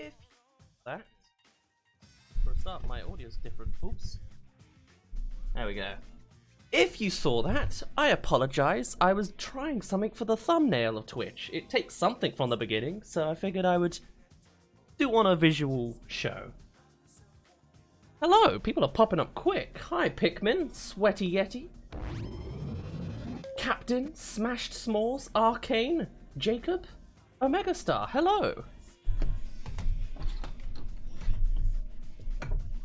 if that for a start, my audio's different. Oops. There we go. If you saw that, I apologize. I was trying something for the thumbnail of Twitch. It takes something from the beginning, so I figured I would do on a visual show. Hello, people are popping up quick. Hi, Pikmin, Sweaty Yeti, Captain, Smashed S'mores, Arcane, Jacob, Omega Star. Hello.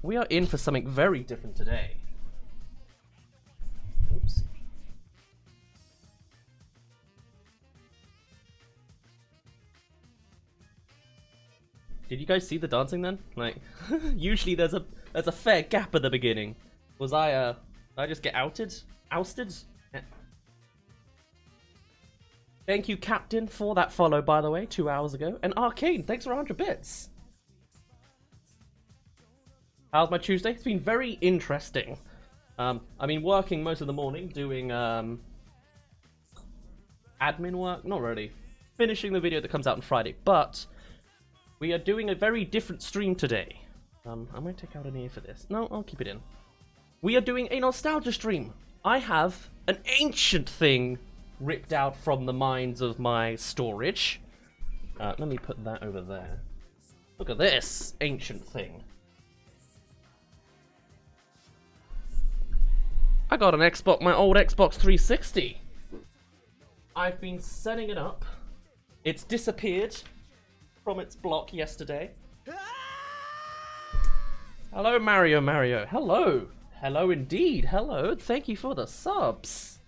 We are in for something very different today. Oops. Did you guys see the dancing then? Like, usually there's a fair gap at the beginning. Was I just get outed? Ousted? Yeah. Thank you, Captain, for that follow, by the way, 2 hours ago. And Arcane, thanks for 100 bits. How's my Tuesday? It's been very interesting. I've been working most of the morning, doing admin work. Not really. Finishing the video that comes out on Friday, but we are doing a very different stream today. I might take out an ear for this. No, I'll keep it in. We are doing a nostalgia stream. I have an ancient thing ripped out from the minds of my storage. Let me put that over there. Look at this ancient thing. I got an Xbox, my old Xbox 360. I've been setting it up. It's disappeared from its block yesterday. Hello, Mario. Hello. Hello indeed. Hello. Thank you for the subs.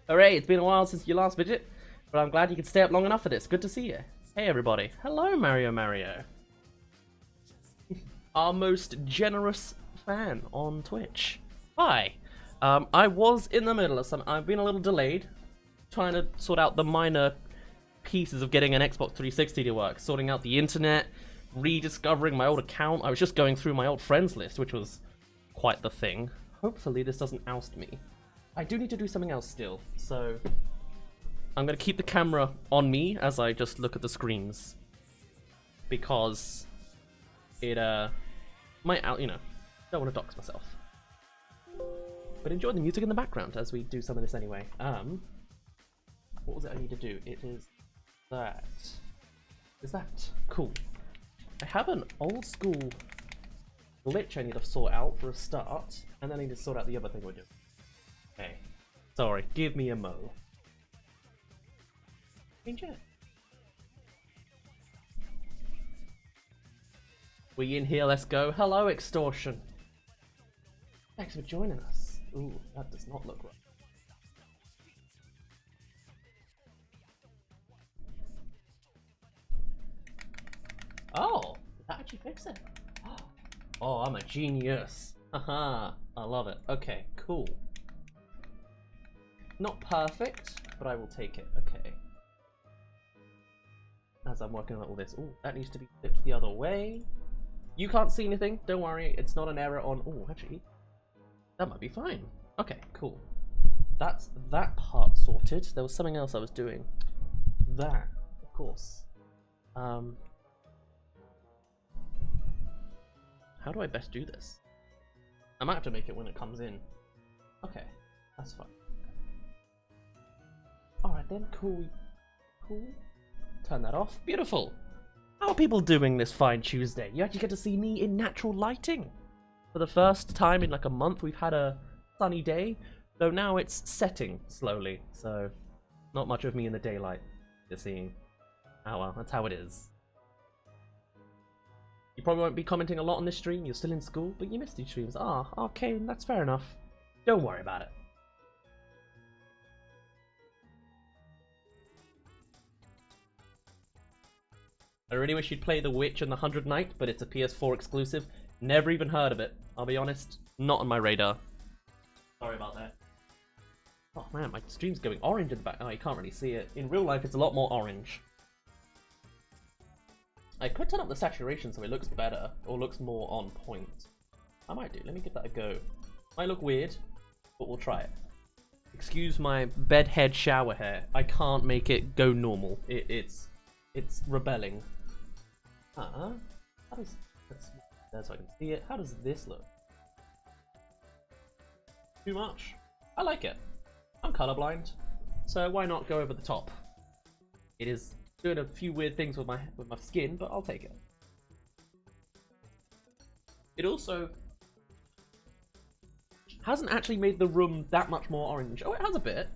Hooray, it's been a while since your last visit, but I'm glad you could stay up long enough for this. Good to see you. Hey, everybody. Hello, Mario. Our most generous fan on Twitch. Hi. I was in the middle of something. I've been a little delayed, trying to sort out the minor pieces of getting an Xbox 360 to work, sorting out the internet, rediscovering my old account. I was just going through my old friends list, which was quite the thing. Hopefully this doesn't oust me. I do need to do something else still, so I'm going to keep the camera on me as I just look at the screens, because it might don't want to dox myself. But enjoy the music in the background as we do some of this anyway. What was it I need to do? It is that. Is that? Cool. I have an old school glitch I need to sort out for a start, and then I need to sort out the other thing we're doing. Okay. Sorry, give me a mo. Change it. We in here, let's go. Hello, Extortion. Thanks for joining us. Ooh, that does not look right. Oh, did that actually fix it? Oh, I'm a genius. Haha, I love it. Okay, cool. Not perfect, but I will take it. Okay. As I'm working on all this. Ooh, that needs to be flipped the other way. You can't see anything. Don't worry, it's not an error on... Ooh, actually... That might be fine. Okay, cool. That's that part sorted. There was something else I was doing. That, of course. How do I best do this? I might have to make it when it comes in. Okay, that's fine. Alright then, cool. Cool. Turn that off. Beautiful. How are people doing this fine Tuesday? You actually get to see me in natural lighting. For the first time in like a month, we've had a sunny day, though now it's setting slowly, so not much of me in the daylight you're seeing. Oh well, that's how it is. You probably won't be commenting a lot on this stream, you're still in school, but you missed these streams. Ah, okay, that's fair enough. Don't worry about it. I really wish you'd play The Witch and The 100 Knight, but it's a PS4 exclusive. Never even heard of it, I'll be honest. Not on my radar. Sorry about that. Oh man, my stream's going orange in the back. Oh, you can't really see it. In real life, it's a lot more orange. I could turn up the saturation so it looks better, or looks more on point. I might do. Let me give that a go. Might look weird, but we'll try it. Excuse my bedhead shower hair. I can't make it go normal. It's rebelling. How does... Let's move there so I can see it. How does this look? Too much? I like it. I'm colorblind, so why not go over the top? It is doing a few weird things with my skin, but I'll take it. It also hasn't actually made the room that much more orange. Oh, it has a bit.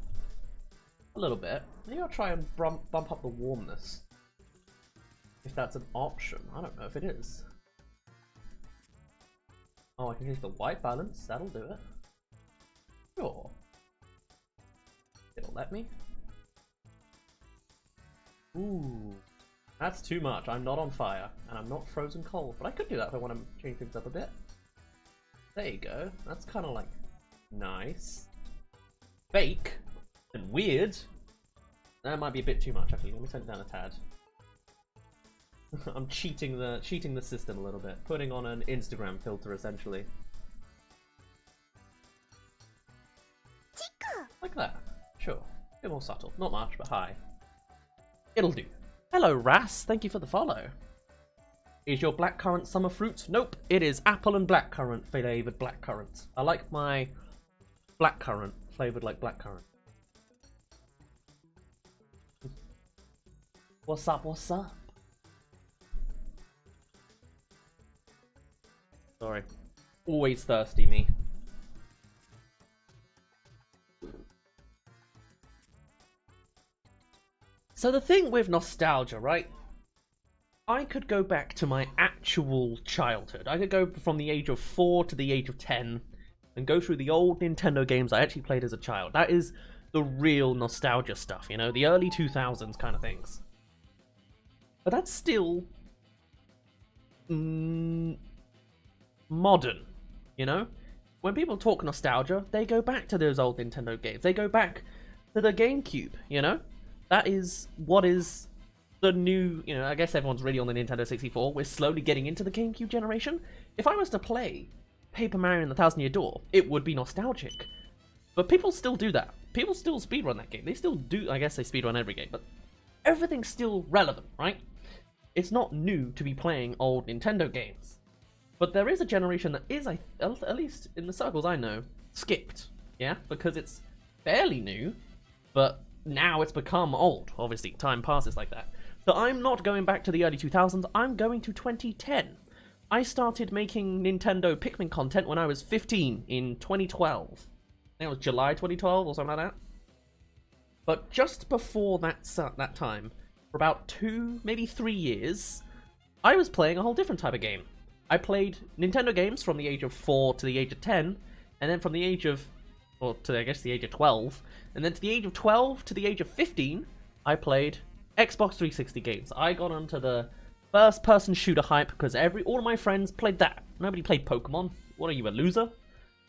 A little bit. Maybe I'll try and bump up the warmness. If that's an option. I don't know if it is. Oh, I can change the white balance. That'll do it. Sure. It'll let me. Ooh. That's too much. I'm not on fire. And I'm not frozen cold. But I could do that if I want to change things up a bit. There you go. That's kind of like nice. Fake. And weird. That might be a bit too much, actually. Let me turn it down a tad. I'm cheating the system a little bit. Putting on an Instagram filter, essentially. Like that. Sure. A bit more subtle. Not much, but hi. It'll do. Hello, Ras. Thank you for the follow. Is your blackcurrant summer fruit? Nope. It is apple and blackcurrant flavored blackcurrant. I like my blackcurrant flavored like blackcurrant. What's up? What's up? Sorry. Always thirsty, me. So the thing with nostalgia, right? I could go back to my actual childhood. I could go from the age of 4 to the age of 10 and go through the old Nintendo games I actually played as a child. That is the real nostalgia stuff, you know? The early 2000s kind of things. But that's still... modern, you know? When people talk nostalgia, they go back to those old Nintendo games. They go back to the GameCube, you know? That is what is the new, you know, I guess everyone's really on the Nintendo 64. We're slowly getting into the GameCube generation. If I was to play Paper Mario and the Thousand Year Door, it would be nostalgic. But people still do that. People still speedrun that game. They still do, I guess they speedrun every game, but everything's still relevant, right? It's not new to be playing old Nintendo games. But there is a generation that is, at least in the circles I know, skipped, yeah? Because it's fairly new, but now it's become old. Obviously, time passes like that. So I'm not going back to the early 2000s, I'm going to 2010. I started making Nintendo Pikmin content when I was 15 in 2012. I think it was July 2012 or something like that. But just before that time, for about 2, maybe 3 years, I was playing a whole different type of game. I played Nintendo games from the age of 4 to the age of 10, and then from the age of, or to I guess the age of 12, and then to the age of 12 to the age of 15, I played Xbox 360 games. I got onto the first-person shooter hype because all of my friends played that. Nobody played Pokemon. What are you, a loser?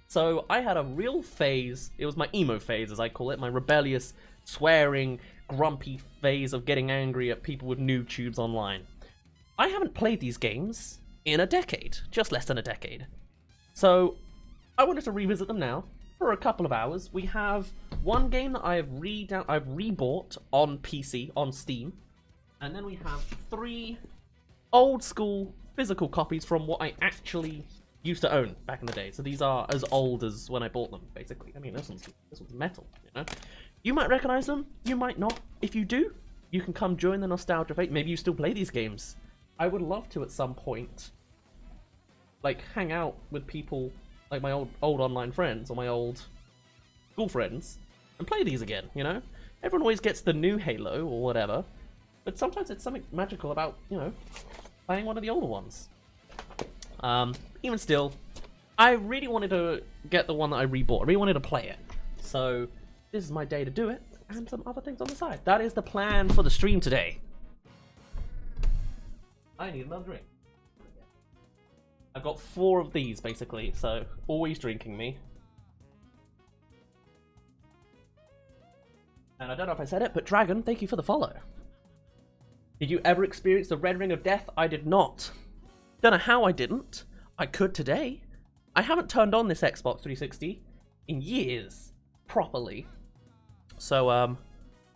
So I had a real phase. It was my emo phase, as I call it, my rebellious, swearing, grumpy phase of getting angry at people with noob tubes online. I haven't played these games in a decade, just less than a decade. So I wanted to revisit them now for a couple of hours. We have one game that I've rebought on PC on Steam, and then we have 3 old school physical copies from what I actually used to own back in the day. So these are as old as when I bought them, basically. I mean, this one's metal, you know. You might recognize them, you might not. If you do, you can come join the nostalgia fate. Maybe you still play these games. I would love to at some point, like, hang out with people like my old online friends or my old school friends and play these again, you know? Everyone always gets the new Halo or whatever, but sometimes it's something magical about, you know, playing one of the older ones. Even still, I really wanted to get the one that I rebought. I really wanted to play it. So this is my day to do it, and some other things on the side. That is the plan for the stream today. I need another drink. I've got 4 of these, basically, so always drinking me. And I don't know if I said it, but Dragon, thank you for the follow. Did you ever experience the Red Ring of Death? I did not. Don't know how I didn't. I could today. I haven't turned on this Xbox 360 in years, properly. So,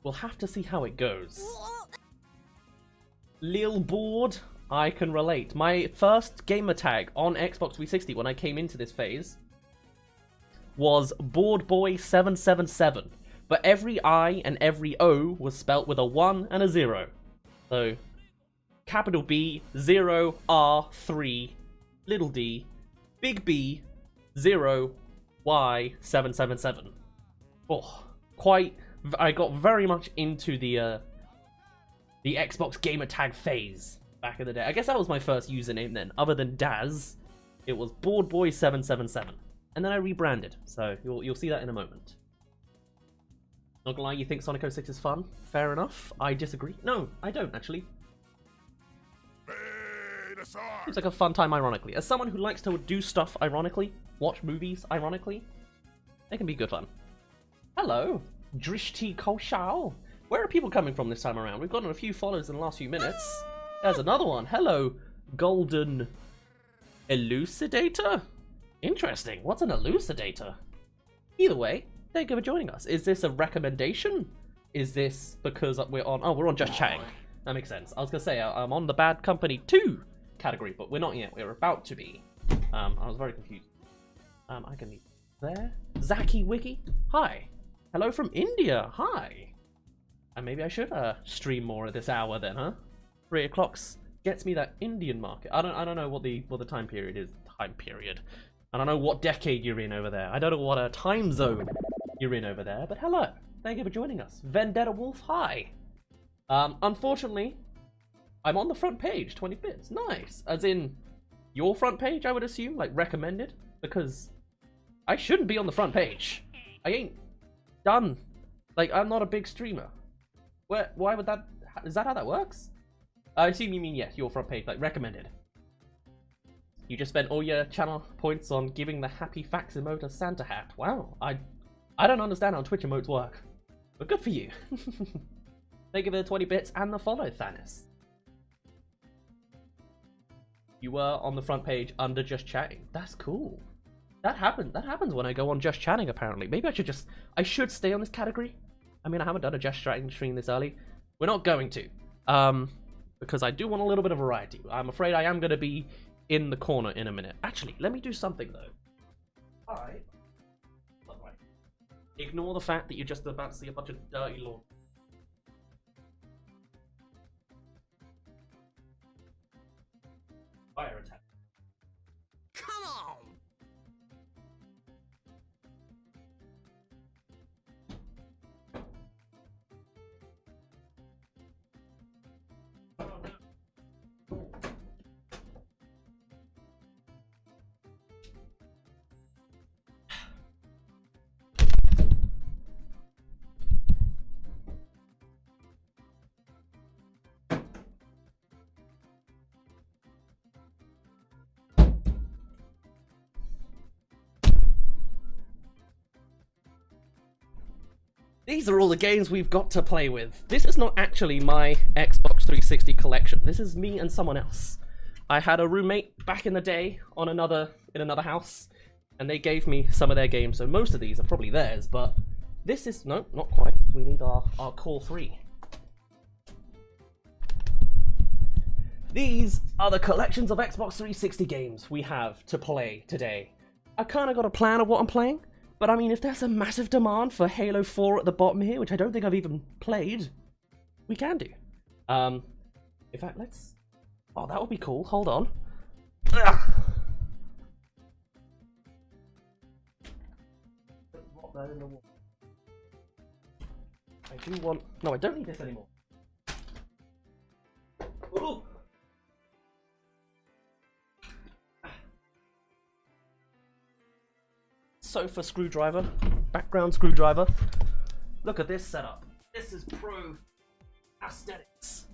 we'll have to see how it goes. Lil Board, I can relate. My first gamer tag on Xbox 360 when I came into this phase was BoardBoy777. But every I and every O was spelt with a 1 and a 0. So, capital B, 0, R, 3, little d, big B, 0, Y, 777. Oh, I got very much into the Xbox gamer tag phase back in the day. I guess that was my first username then. Other than Daz, it was BoardBoy777. And then I rebranded, so you'll see that in a moment. Not gonna lie, you think Sonic 06 is fun? Fair enough. I disagree. No, I don't, actually. Seems like a fun time, ironically. As someone who likes to do stuff ironically, watch movies ironically, they can be good fun. Hello, Drishti Koshal. Where are people coming from this time around? We've gotten a few followers in the last few minutes. There's another one. Hello, Golden Elucidator? Interesting. What's an elucidator? Either way, thank you for joining us. Is this a recommendation? Is this because we're on... Oh, we're on Just Chatting. That makes sense. I was going to say, I'm on the Bad Company 2 category, but we're not yet. We're about to be. I was very confused. I can leave there. Zaki Wiki. Hi. Hello from India. Hi. And maybe I should stream more at this hour then, huh? 3 o'clock gets me that Indian market. I don't know what the time period is. Time period. I don't know what decade you're in over there. I don't know what time zone you're in over there. But hello. Thank you for joining us. Vendetta Wolf, hi. Unfortunately, I'm on the front page, 20 bits. Nice. As in, your front page, I would assume? Like, recommended? Because I shouldn't be on the front page. I ain't done. Like, I'm not a big streamer. Why would that... Is that how that works? I assume you mean, yes, your front page, like, recommended. You just spent all your channel points on giving the happy facts emote a Santa hat. Wow. I don't understand how Twitch emotes work. But good for you. Thank you for the 20 bits and the follow, Thanos. You were on the front page under Just Chatting. That's cool. That happens when I go on Just Chatting, apparently. Maybe I should stay on this category. I mean, I haven't done a Just Chatting stream this early. We're not going to. Because I do want a little bit of variety. I'm afraid I am going to be in the corner in a minute. Actually, let me do something, though. Alright. Ignore the fact that you're just about to see a bunch of dirty lawn. Fire attack. Come on! These are all the games we've got to play with. This is not actually my Xbox 360 collection. This is me and someone else. I had a roommate back in the day in another house, and they gave me some of their games, so most of these are probably theirs, but this is... No, not quite. We need our core 3. These are the collections of Xbox 360 games we have to play today. I kind of got a plan of what I'm playing. But I mean, if there's a massive demand for Halo 4 at the bottom here, which I don't think I've even played, we can do. In fact, let's... Oh, that would be cool. Hold on. I do want... No, I don't need this anymore. Ooh. Sofa screwdriver, background screwdriver. Look at this setup. This is pro aesthetics.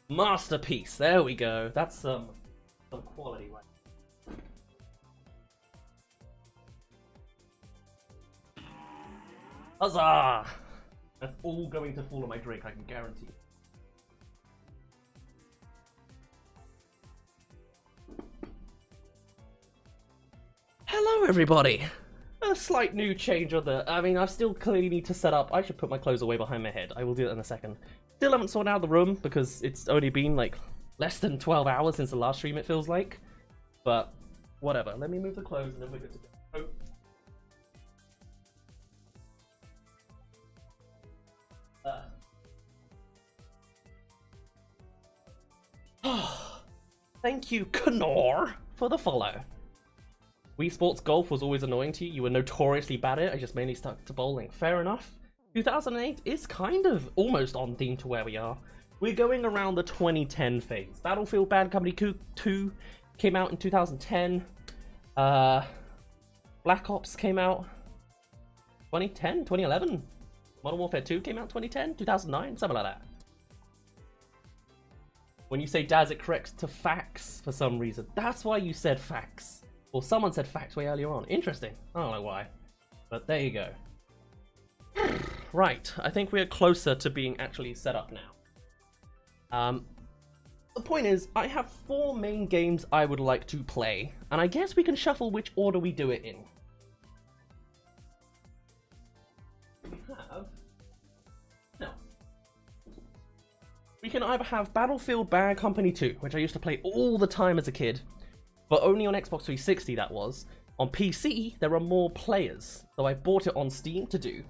Masterpiece. There we go. That's some quality, right? Huzzah! That's all going to fall on my drink, I can guarantee. Hello everybody! a slight new change on the... I mean, I still clearly need to set up... I should put my clothes away behind my head. I will do that in a second. Still haven't sorted out the room because it's only been like less than 12 hours since the last stream, it feels like. But whatever. Let me move the clothes and then we're good to go. Thank you, Knorr, for the follow. Wii Sports Golf was always annoying to you. You were notoriously bad at it. I just mainly stuck to bowling. Fair enough. 2008 is kind of almost on theme to where we are. We're going around the 2010 phase. Battlefield Bad Company 2 came out in 2010. Black Ops came out 2010, 2011. Modern Warfare 2 came out 2010, 2009, something like that. When you say Daz, it corrects to facts for some reason. That's why you said facts. Or someone said facts way earlier on. Interesting. I don't know why. But there you go. Right. I think we are closer to being actually set up now. The point is, I have 4 main games I would like to play. And I guess we can shuffle which order we do it in. We can either have Battlefield Bad Company 2, which I used to play all the time as a kid, but only on Xbox 360 that was. On PC, there are more players, so I bought it on Steam to do.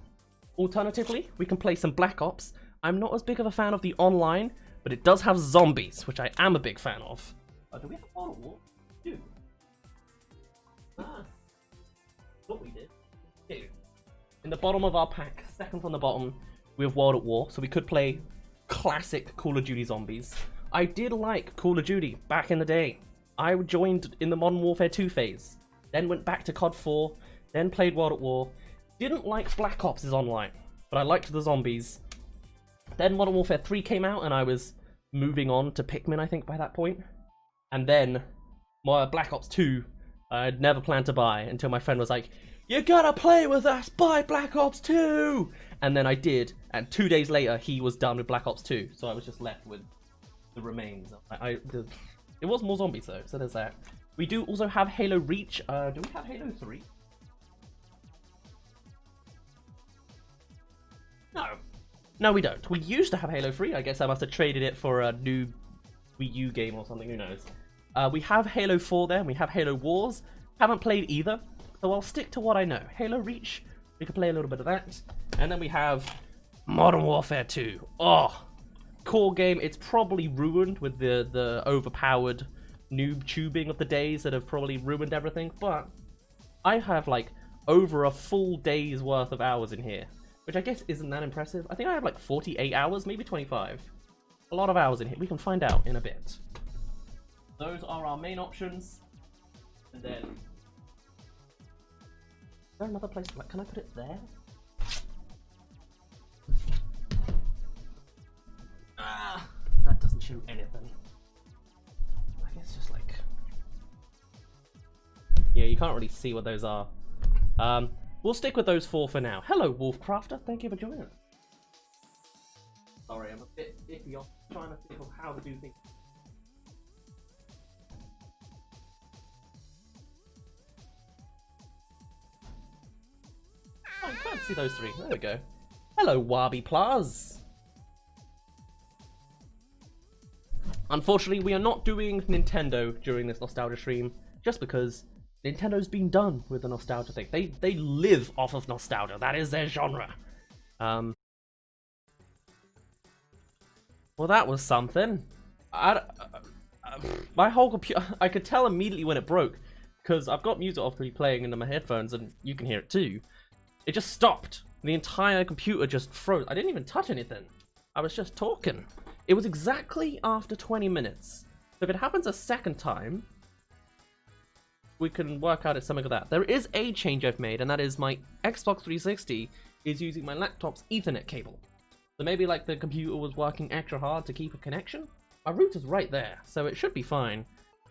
Alternatively, we can play some Black Ops. I'm not as big of a fan of the online, but it does have zombies, which I am a big fan of. Do we have World at War? We do. What we did. Two. In the bottom of our pack, second from the bottom, we have World at War, so we could play classic Call of Duty zombies. I did like Call of Duty back in the day. I joined in the Modern Warfare 2 phase, then went back to COD 4, then played World at War. Didn't like Black Ops' online, but I liked the zombies. Then Modern Warfare 3 came out and I was moving on to Pikmin, I think, by that point. And then my Black Ops 2, I'd never planned to buy until my friend was like, "You gotta play with us, buy Black Ops 2!" And then I did, and 2 days later, he was done with Black Ops 2, so I was just left with the remains. It was more zombies though, so there's that. We do also have Halo Reach. Do we have Halo 3? No. No, we don't. We used to have Halo 3. I guess I must have traded it for a new Wii U game or something, who knows. We have Halo 4 there, and we have Halo Wars. Haven't played either, so I'll stick to what I know. Halo Reach, we can play a little bit of that. And then we have Modern Warfare 2. Oh, core game. It's probably ruined with the overpowered noob tubing of the days that have probably ruined everything. But I have like over a full day's worth of hours in here, which I guess isn't that impressive. I think I have like 48 hours, maybe 25. A lot of hours in here. We can find out in a bit. Those are our main options. And then... is there another place? Like, can I put it there? That doesn't show anything. I guess just like... yeah, you can't really see what those are. We'll stick with those 4 for now. Hello, Wolfcrafter. Thank you for joining us. Sorry, I'm a bit iffy on trying to think of how to do things. Oh, you can't see those 3. There we go. Hello, Wabi Plaz. Unfortunately, we are not doing Nintendo during this nostalgia stream, just because Nintendo's been done with the nostalgia thing. They live off of nostalgia. That is their genre. Well, that was something. My whole computer... I could tell immediately when it broke, because I've got music obviously playing into my headphones, and you can hear it too. It just stopped. The entire computer just froze. I didn't even touch anything. I was just talking. It was exactly after 20 minutes. So if it happens a second time, we can work out it's something like that. There is a change I've made, and that is my Xbox 360 is using my laptop's Ethernet cable. So maybe like the computer was working extra hard to keep a connection. My router's right there, so it should be fine.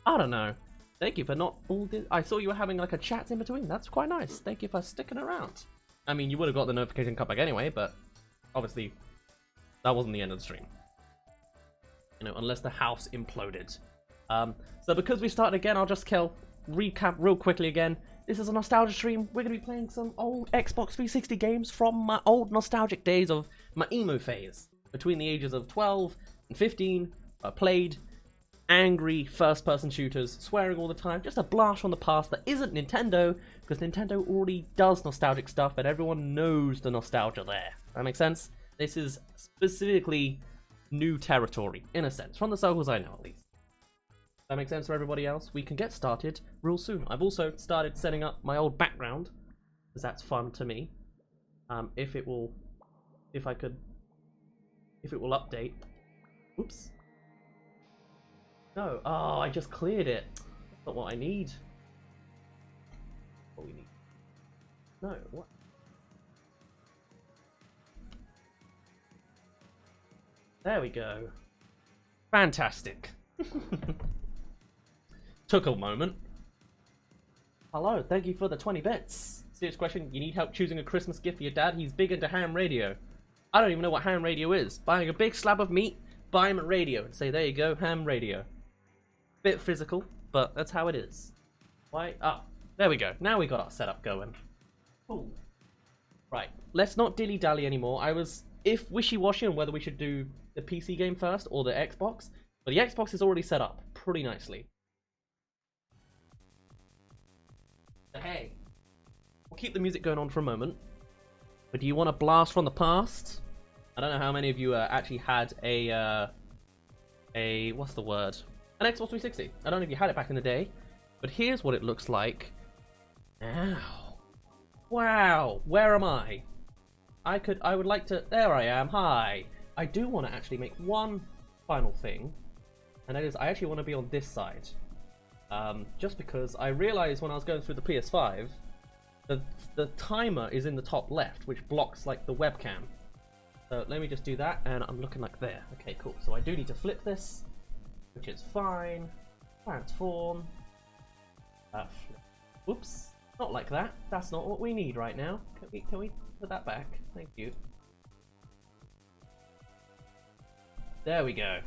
I don't know. Thank you for not all this. I saw you were having like a chat in between. That's quite nice. Thank you for sticking around. I mean, you would have got the notification come back anyway, but obviously that wasn't the end of the stream. You know, unless the house imploded. So because we started again, I'll just recap real quickly again. This is a nostalgia stream. We're going to be playing some old Xbox 360 games from my old nostalgic days of my emo phase. Between the ages of 12 and 15, I played angry first-person shooters, swearing all the time, just a blast from the past that isn't Nintendo, because Nintendo already does nostalgic stuff and everyone knows the nostalgia there. That makes sense? This is specifically new territory, in a sense, from the circles I know at least. That makes sense for everybody else? We can get started real soon. I've also started setting up my old background, because that's fun to me. If it will update. Oops. No, oh, I just cleared it. That's not what I need. What we need. No, what? There we go. Fantastic. Took a moment. Hello, thank you for the 20 bits. Serious question, you need help choosing a Christmas gift for your dad? He's big into ham radio. I don't even know what ham radio is. Buying a big slab of meat, buy him a radio and say, there you go, ham radio. Bit physical, but that's how it is. Why? Ah, there we go. Now we got our setup going. Cool. Right, let's not dilly-dally anymore. I was wishy-washy on whether we should do the PC game first or the Xbox, but the Xbox is already set up pretty nicely. So hey, we'll keep the music going on for a moment, but do you want a blast from the past? I don't know how many of you actually had a what's the word? An Xbox 360. I don't know if you had it back in the day, but here's what it looks like now. Wow, where am I? I would like to, there I am, hi. I do want to actually make one final thing, and that is I actually want to be on this side. Just because I realized when I was going through the PS5, the timer is in the top left, which blocks like the webcam. So let me just do that, and I'm looking like there. Okay, cool. So I do need to flip this, which is fine. Transform. Whoops. Not like that. That's not what we need right now. Can we put that back? Thank you. There we go.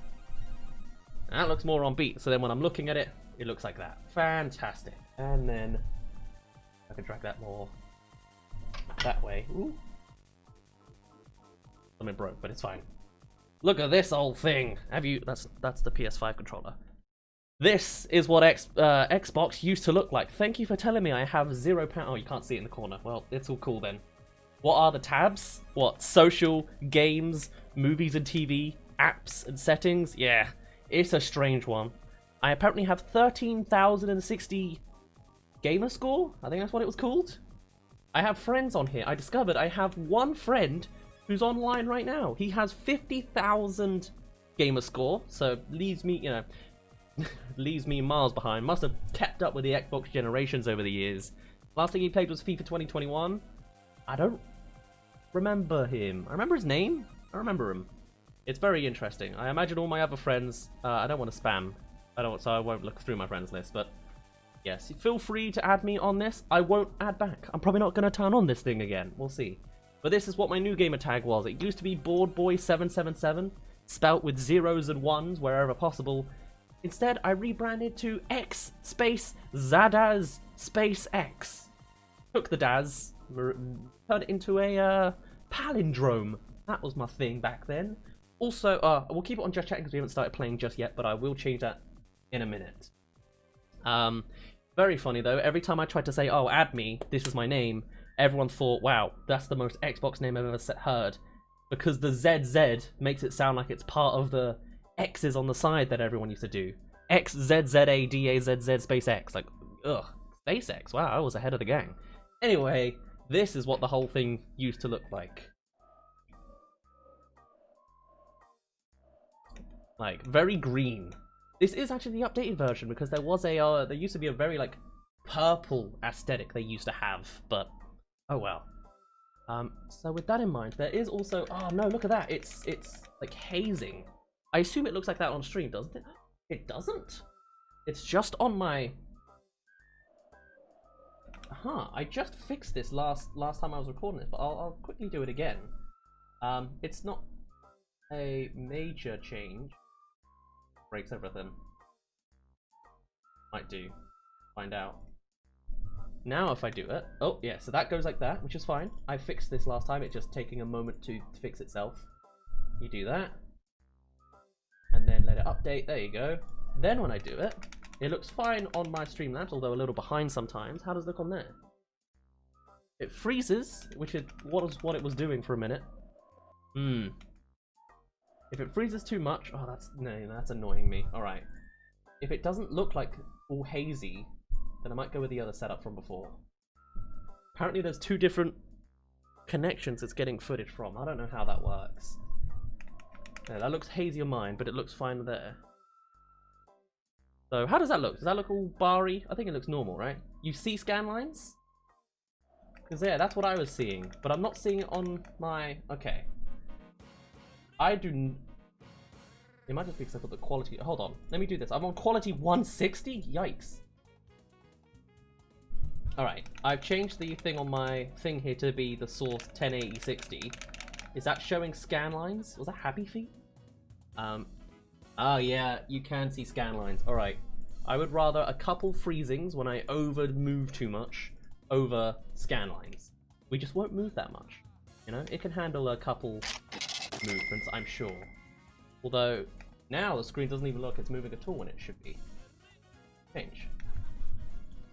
That looks more on beat. So then when I'm looking at it, it looks like that. Fantastic. And then I can drag that more that way. Ooh. Something broke, but it's fine. Look at this old thing. Have you? That's the PS5 controller. This is what Xbox used to look like. Thank you for telling me I have £0. Oh, you can't see it in the corner. Well, it's all cool then. What are the tabs? What? Social, games, movies and TV, apps and settings? Yeah, it's a strange one. I apparently have 13,060 gamer score. I think that's what it was called. I have friends on here. I discovered I have one friend who's online right now. He has 50,000 gamer score, so leaves me, you know, leaves me miles behind. Must have kept up with the Xbox generations over the years. Last thing he played was FIFA 2021. I don't remember him. I remember his name. I remember him. It's very interesting. I imagine all my other friends. I don't want to spam. So I won't look through my friends list. But yes, feel free to add me on this. I won't add back. I'm probably not going to turn on this thing again. We'll see. But this is what my new gamer tag was. It used to be BoardBoy777, spelt with zeros and ones wherever possible. Instead, I rebranded to X space Zadaz space X. Took the Daz, turned it into a palindrome. That was my thing back then. Also, we'll keep it on Just Chatting because we haven't started playing just yet, but I will change that in a minute. Very funny though. Every time I tried to say, "Oh, add me," this is my name. Everyone thought, "Wow, that's the most Xbox name I've ever heard," because the ZZ makes it sound like it's part of the X's on the side that everyone used to do. XZZADAZZ space X. Like, ugh. SpaceX. Wow, I was ahead of the gang. Anyway, this is what the whole thing used to look like. Like, very green. This is actually the updated version because there was a, there used to be a very, like, purple aesthetic they used to have, but, oh well. So with that in mind, there is also, oh no, look at that. It's like hazing. I assume it looks like that on stream, doesn't it? It doesn't. It's just on my... I just fixed this last time I was recording this, but I'll quickly do it again. It's not a major change. Breaks everything. Might do. Find out. now if I do it, oh yeah, so that goes like that, which is fine. I fixed this last time, it's just taking a moment to fix itself. You do that, and then let it update, there you go. Then when I do it, it looks fine on my Streamlabs, although a little behind sometimes. How does it look on there? It freezes, which is what it was doing for a minute. If it freezes too much, oh that's annoying me. Alright. If it doesn't look like all hazy, then I might go with the other setup from before. Apparently there's two different connections it's getting footage from. I don't know how that works. Yeah, that looks hazy on mine, but it looks fine there. So how does that look? Does that look all barry? I think it looks normal, right? You see scan lines? Because yeah, that's what I was seeing, but I'm not seeing it on my... Okay. It might just be because I put the quality... Hold on, let me do this. I'm on quality 160? Yikes. Alright, I've changed the thing on my thing here to be the source 1080-60. Is that showing scan lines? Was that Happy Feet? Oh yeah, you can see scan lines. Alright. I would rather a couple freezings when I over move too much over scan lines. We just won't move that much. You know, it can handle a couple movements, I'm sure. Although, now the screen doesn't even look it's moving at all when it should be. Change.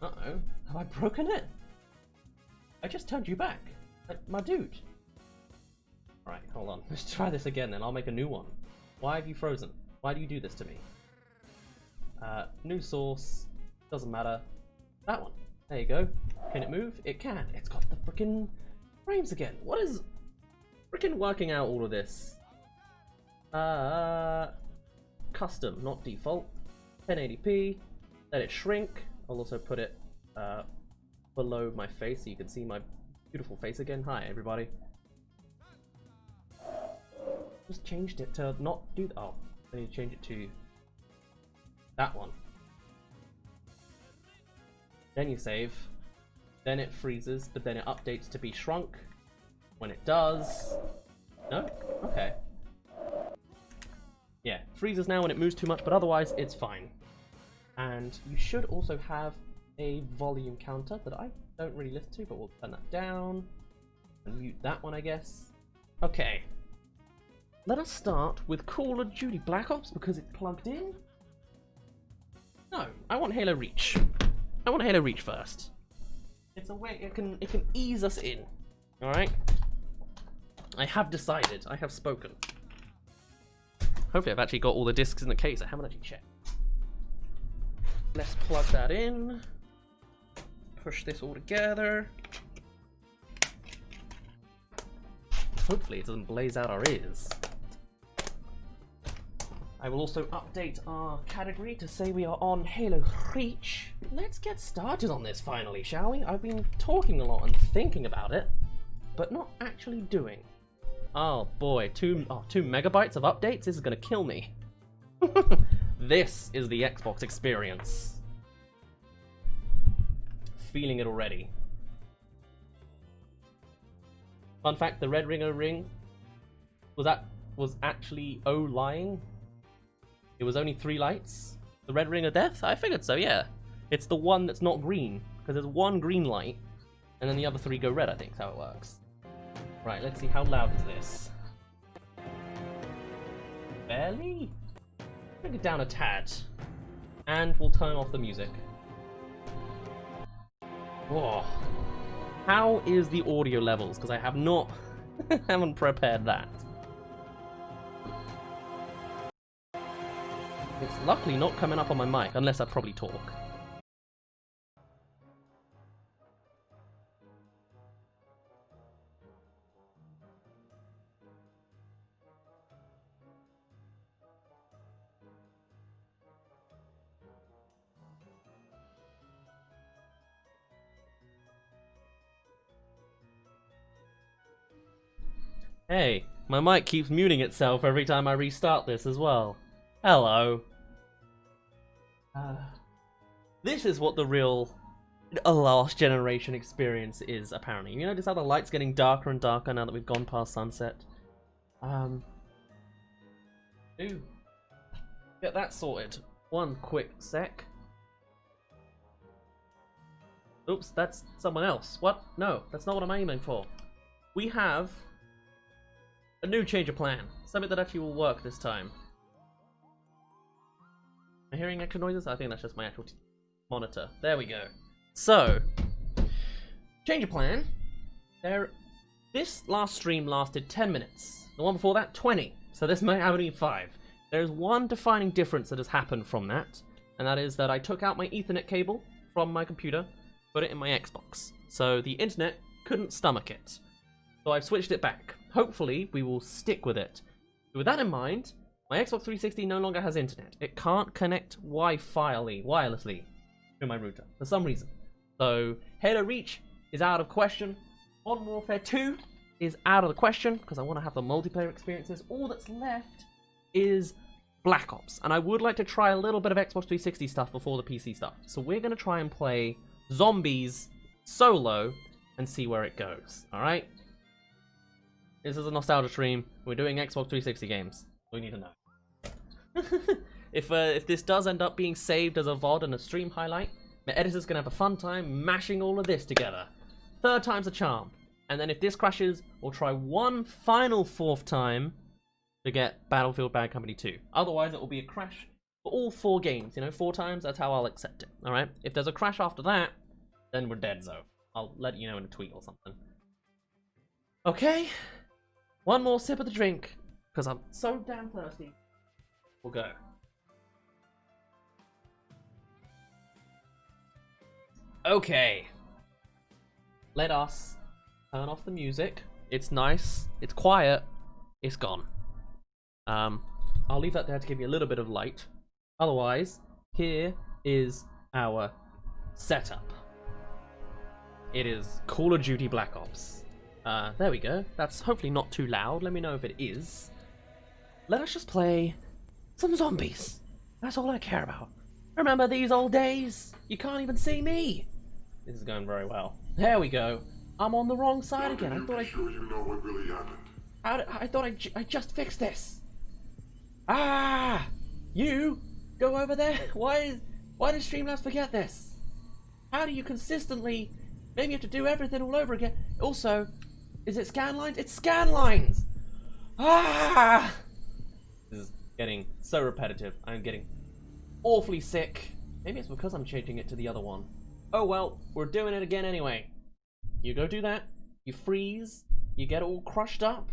Uh-oh. Have I broken it? I just turned you back. My dude. Alright, hold on. Let's try this again then. I'll make a new one. Why have you frozen? Why do you do this to me? New source. Doesn't matter. That one. There you go. Can it move? It can. It's got the frickin' frames again. What is frickin' working out all of this? Custom, not default. 1080p. Let it shrink. I'll also put it below my face so you can see my beautiful face again. Hi, everybody. Just changed it to not do... Oh, I need to change it to that one. Then you save. Then it freezes, but then it updates to be shrunk. When it does... No? Okay. Yeah, freezes now when it moves too much, but otherwise it's fine. And you should also have a volume counter that I don't really listen to, but we'll turn that down. And mute that one, I guess. Okay. Let us start with Call of Duty Black Ops because it's plugged in. No, I want Halo Reach. I want Halo Reach first. It's a way it can ease us in. Alright? I have decided. I have spoken. Hopefully I've actually got all the discs in the case. I haven't actually checked. Let's plug that in. Push this all together. Hopefully it doesn't blaze out our ears. I will also update our category to say we are on Halo Reach. Let's get started on this finally, shall we? I've been talking a lot and thinking about it, but not actually doing. Oh boy, 2 megabytes of updates? This is gonna kill me. This is the Xbox experience. Feeling it already. Fun fact, the Red Ringer ring was actually lying. It was only 3 lights. The Red Ring of Death? I figured so, yeah. It's the one that's not green, because there's one green light, and then the other 3 go red, I think is how it works. Right, let's see, how loud is this? Barely? Bring it down a tad. And we'll turn off the music. Whoa. How is the audio levels? Because I have not... haven't prepared that. It's luckily not coming up on my mic, unless I probably talk. Hey, my mic keeps muting itself every time I restart this as well. Hello. This is what the real last generation experience is, apparently. You notice how the light's getting darker and darker now that we've gone past sunset? Ooh. Get that sorted. One quick sec. Oops, that's someone else. What? No, that's not what I'm aiming for. We have a new change of plan. Something that actually will work this time. Am I hearing extra noises? I think that's just my actual monitor. There we go. So, change of plan. This last stream lasted 10 minutes. The one before that, 20. So this may have only 5. There's one defining difference that has happened from that, and that is that I took out my Ethernet cable from my computer, put it in my Xbox. So the internet couldn't stomach it. So I've switched it back. Hopefully, we will stick with it. With that in mind, my Xbox 360 no longer has internet. It can't connect wirelessly to my router for some reason. So Halo Reach is out of question. Modern Warfare 2 is out of the question because I want to have the multiplayer experiences. All that's left is Black Ops, and I would like to try a little bit of Xbox 360 stuff before the PC stuff. So we're going to try and play Zombies solo and see where it goes. Alright? This is a nostalgia stream. We're doing Xbox 360 games. We need to know. If this does end up being saved as a VOD and a stream highlight, my editor's going to have a fun time mashing all of this together. 3rd time's a charm. And then if this crashes, we'll try one final 4th time to get Battlefield Bad Company 2. Otherwise, it will be a crash for all 4 games. You know, 4 times, that's how I'll accept it. Alright? If there's a crash after that, then we're dead, so I'll let you know in a tweet or something. Okay. One more sip of the drink, because I'm so damn thirsty. We'll go. Okay. Let us turn off the music. It's nice. It's quiet. It's gone. I'll leave that there to give you a little bit of light. Otherwise, here is our setup. It is Call of Duty Black Ops. There we go. That's hopefully not too loud. Let me know if it is. Let us just play some zombies. That's all I care about. Remember these old days? You can't even see me. This is going very well. There we go. I'm on the wrong side again. I thought sure you know what really happened. I thought I just fixed this. Ah! You go over there. Why did Streamlabs forget this? How do you consistently? Maybe you have to do everything all over again. Also, is it scan lines? It's scan lines. Ah! This is getting so repetitive. I'm getting awfully sick. Maybe it's because I'm changing it to the other one. Oh well, we're doing it again anyway. You go do that, you freeze, you get all crushed up,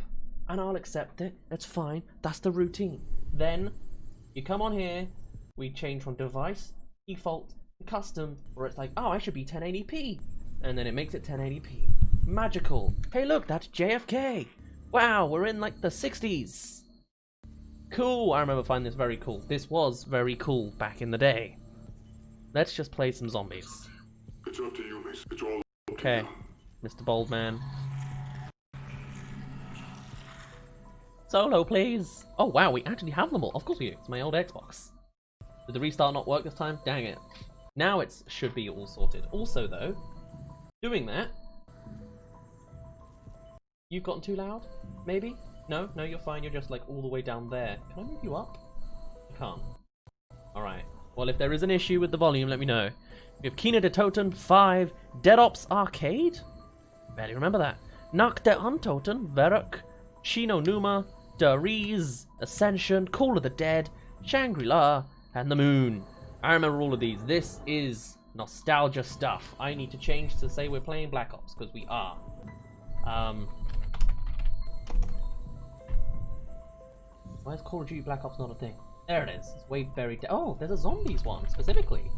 and I'll accept it. It's fine. That's the routine. Then, you come on here, we change from device, default, to custom, where it's like, oh, I should be 1080p. And then it makes it 1080p. Magical. Hey look, that's JFK. Wow, we're in like the 60s. Cool, I remember finding this very cool. This was very cool back in the day. Let's just play some zombies. It's up to you, miss. It's all okay, Mr. Boldman. Solo, please. Oh wow, we actually have them all. Of course we do. It's my old Xbox. Did the restart not work this time? Dang it. Now it should be all sorted. Also though, doing that, you've gotten too loud? Maybe? No, you're fine. You're just like all the way down there. Can I move you up? I can't. Alright. Well, if there is an issue with the volume, let me know. We have Kina de Toten 5, Dead Ops Arcade. Barely remember that. Nacht der Untoten, Verrückt, Shino Numa, Der Riese, Ascension, Call of the Dead, Shangri-La, and The Moon. I remember all of these. This is nostalgia stuff. I need to change to say we're playing Black Ops, because we are. Why is Call of Duty Black Ops not a thing? There it is. It's way buried down. Oh, there's a zombies one, specifically.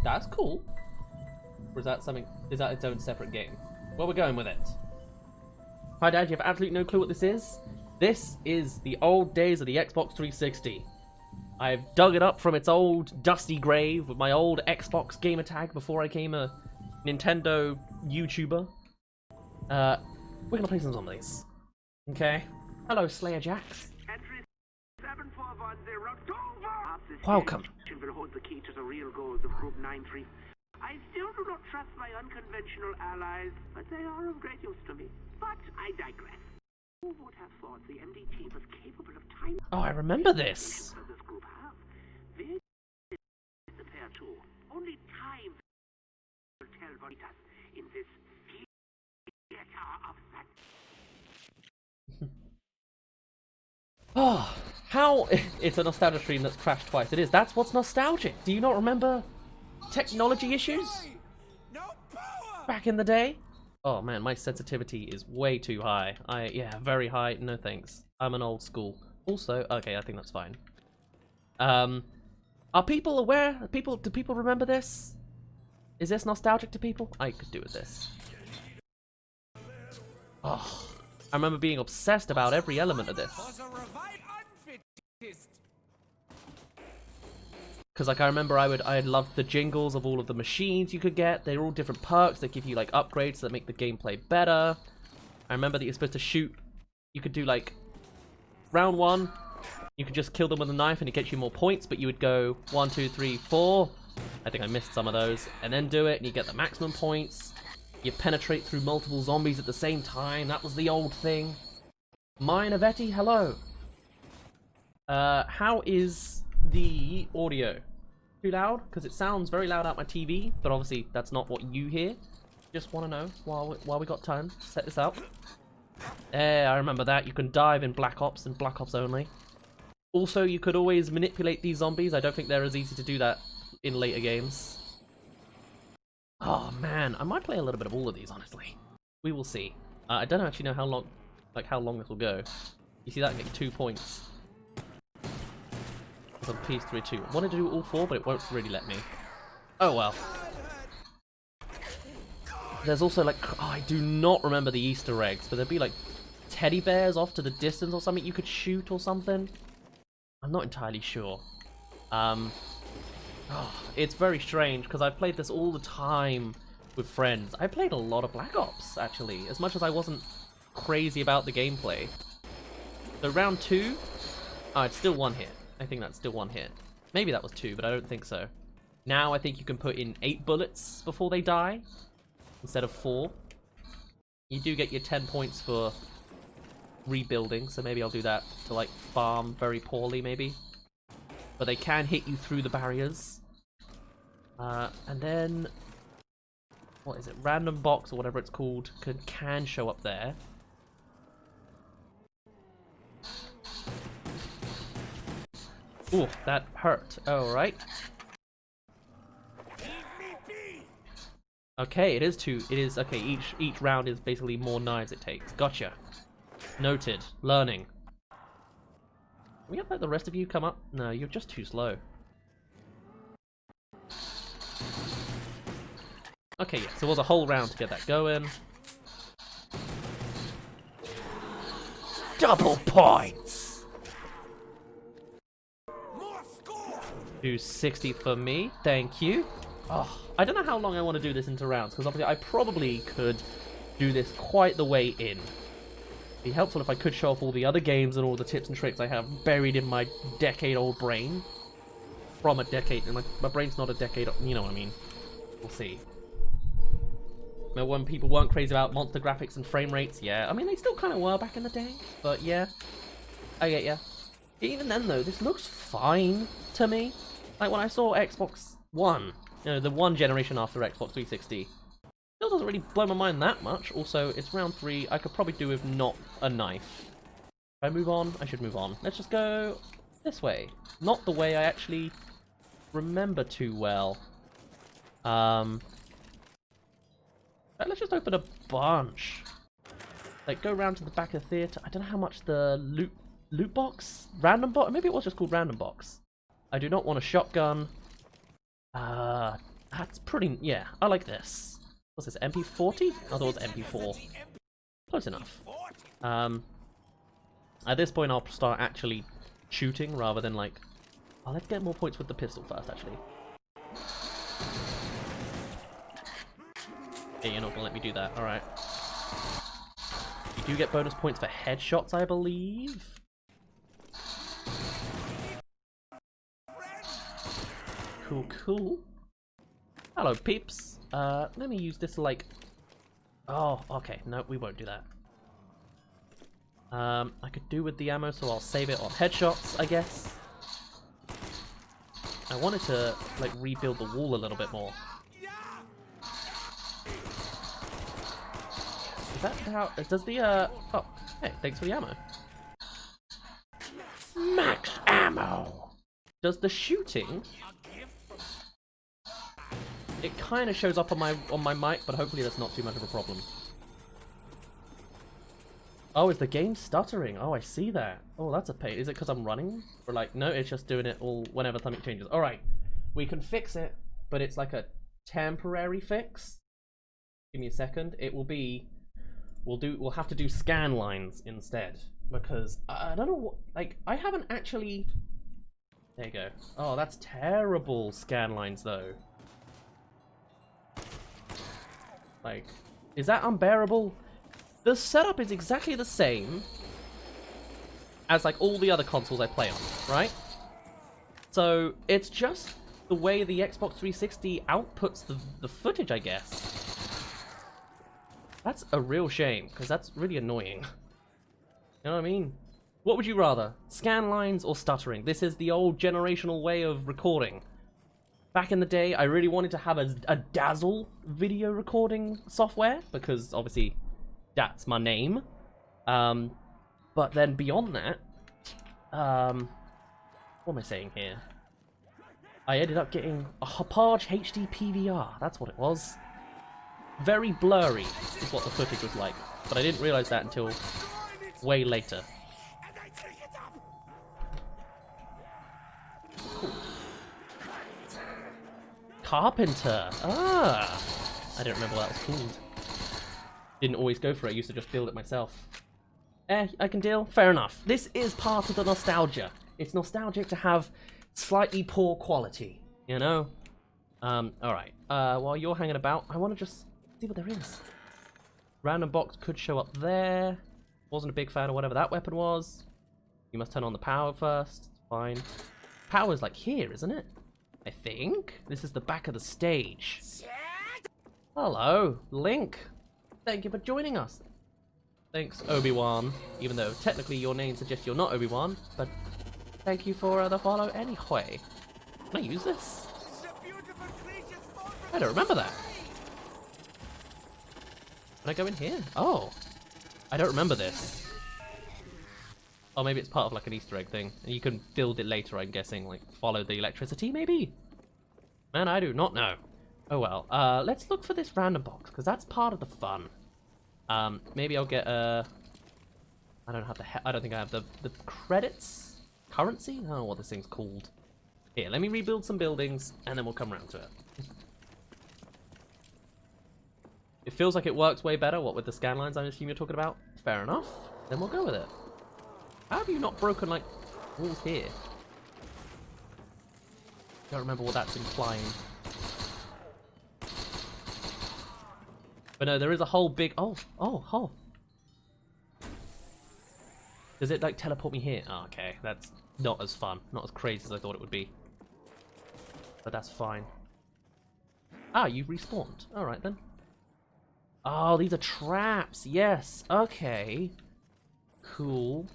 That's cool. Or is that something... Is that its own separate game? Well, we're going with it. Hi, Dad. You have absolutely no clue what this is? This is the old days of the Xbox 360. I've dug it up from its old dusty grave with my old Xbox gamer tag before I became a Nintendo YouTuber. We're gonna play some zombies. Okay. Hello, Slayer Jax. Welcome. Will hold the key to the real goals of Group 9-3. I still do not trust my unconventional allies, but they are of great use to me. But I digress. Who would have thought the MDT was capable of time? Oh, I remember this. This group have. They disappear too. Only time will tell Veritas. Oh, how it's a nostalgia stream that's crashed twice. It is. That's what's nostalgic. Do you not remember technology issues back in the day? Oh man, my sensitivity is way too high. Yeah, very high. No thanks. I'm an old school. Also, okay, I think that's fine. Are people aware? Do people remember this? Is this nostalgic to people? I could do with this. Oh, I remember being obsessed about every element of this. Because like I remember I loved the jingles of all of the machines you could get. They're all different perks that give you like upgrades that make the gameplay better. I remember that you're supposed to shoot. You could do like round 1. You could just kill them with a knife and it gets you more points, but you would go 1, 2, 3, 4. I think I missed some of those. And then do it and you get the maximum points. You penetrate through multiple zombies at the same time. That was the old thing. Mine Avetti, hello. How is the audio? Too loud? Because it sounds very loud out my TV, but obviously that's not what you hear. Just want to know while we got time to set this up. I remember that. You can dive in Black Ops and Black Ops only. Also, you could always manipulate these zombies. I don't think they're as easy to do that in later games. Oh man, I might play a little bit of all of these, honestly. We will see. I don't actually know how long this will go. You see that? I get 2 points. It's on PS3 too. I wanted to do all 4, but it won't really let me. Oh well. There's also like, oh, I do not remember the Easter eggs, but there'd be like teddy bears off to the distance or something you could shoot or something. I'm not entirely sure. It's very strange because I've played this all the time with friends. I played a lot of Black Ops actually, as much as I wasn't crazy about the gameplay. So round 2, it's still 1 hit. I think that's still 1 hit. Maybe that was 2, but I don't think so. Now I think you can put in 8 bullets before they die instead of 4. You do get your 10 points for rebuilding, so maybe I'll do that to like farm very poorly maybe. But they can hit you through the barriers. And then, what is it? Random box or whatever it's called can show up there. Ooh, that hurt. Alright. Okay, it is 2. It is, okay, each round is basically more knives it takes. Gotcha. Noted. Learning. Can we have like the rest of you come up? No, you're just too slow. Okay, yeah, so it was a whole round to get that going. Double points! 260 for me, thank you. Oh, I don't know how long I want to do this into rounds, because obviously I probably could do this quite the way in. It'd be helpful if I could show off all the other games and all the tips and tricks I have buried in my decade-old brain. From a decade, and my brain's not a decade, you know what I mean. We'll see. Remember when people weren't crazy about monster graphics and frame rates? Yeah, I mean, they still kind of were back in the day, but yeah. I get ya. Even then, though, this looks fine to me. Like, when I saw Xbox One, you know, the one generation after Xbox 360, still doesn't really blow my mind that much. Also, it's round 3, I could probably do with not a knife. If I move on, I should move on. Let's just go this way. Not the way I actually remember too well. Let's just open a bunch. Like, go round to the back of the theatre. I don't know how much the loot box? Random box? Maybe it was just called random box. I do not want a shotgun. That's pretty... Yeah, I like this. What's this, MP40? I thought it was MP4. Close enough. At this point, I'll start actually shooting rather than like... Oh, let's get more points with the pistol first, actually. Yeah, you're not gonna let me do that. Alright. You do get bonus points for headshots, I believe. Cool, cool. Hello, peeps. Let me use this like... Oh, okay. No, we won't do that. I could do with the ammo, so I'll save it on headshots, I guess. I wanted to, like, rebuild the wall a little bit more. Is that how... Does the, Oh, hey, thanks for the ammo. Max ammo! Does the shooting... It kind of shows up on my mic, but hopefully that's not too much of a problem. Oh, is the game stuttering? Oh, I see that. Oh, that's a pain. Is it because I'm running? Or like, no, it's just doing it all whenever something changes. Alright, we can fix it, but it's like a temporary fix. Give me a second. It will be... We'll have to do scan lines instead. Because, I don't know what... Like, I haven't actually... There you go. Oh, that's terrible scan lines, though. Like, is that unbearable? The setup is exactly the same as like all the other consoles I play on, right? So it's just the way the Xbox 360 outputs the footage, I guess. That's a real shame, because that's really annoying. You know what I mean? What would you rather? Scan lines or stuttering? This is the old generational way of recording. Back in the day, I really wanted to have a Dazzle video recording software, because obviously that's my name. But then beyond that, what am I saying here? I ended up getting a Hauppauge HD PVR, that's what it was. Very blurry is what the footage was like, but I didn't realize that until way later. Carpenter. Ah, I don't remember what that was called. Didn't always go for it. I used to just build it myself. I can deal. Fair enough. This is part of the nostalgia. It's nostalgic to have slightly poor quality, you know? Alright. While you're hanging about, I want to just see what there is. Random box could show up there. Wasn't a big fan of whatever that weapon was. You must turn on the power first. Fine. Power's like here, isn't it? I think. This is the back of the stage. Hello, Link. Thank you for joining us. Thanks, Obi-Wan. Even though technically your name suggests you're not Obi-Wan, but thank you for the follow anyway. Can I use this? I don't remember that. Can I go in here? Oh. I don't remember this. Oh, maybe it's part of like an Easter egg thing. And you can build it later, I'm guessing. Like, follow the electricity, maybe? Man, I do not know. Oh well. Let's look for this random box, because that's part of the fun. Maybe I'll get I don't have I don't think I have the credits? Currency? I don't know what this thing's called. Here, let me rebuild some buildings, and then we'll come around to it. It feels like it works way better, what with the scan lines I assume you're talking about. Fair enough. Then we'll go with it. How have you not broken, like, walls here? Don't remember what that's implying. But no, there is a whole big... Oh. Does it, like, teleport me here? Oh, okay, that's not as fun. Not as crazy as I thought it would be. But that's fine. Ah, you respawned. Alright, then. Oh, these are traps. Yes. Okay. Cool.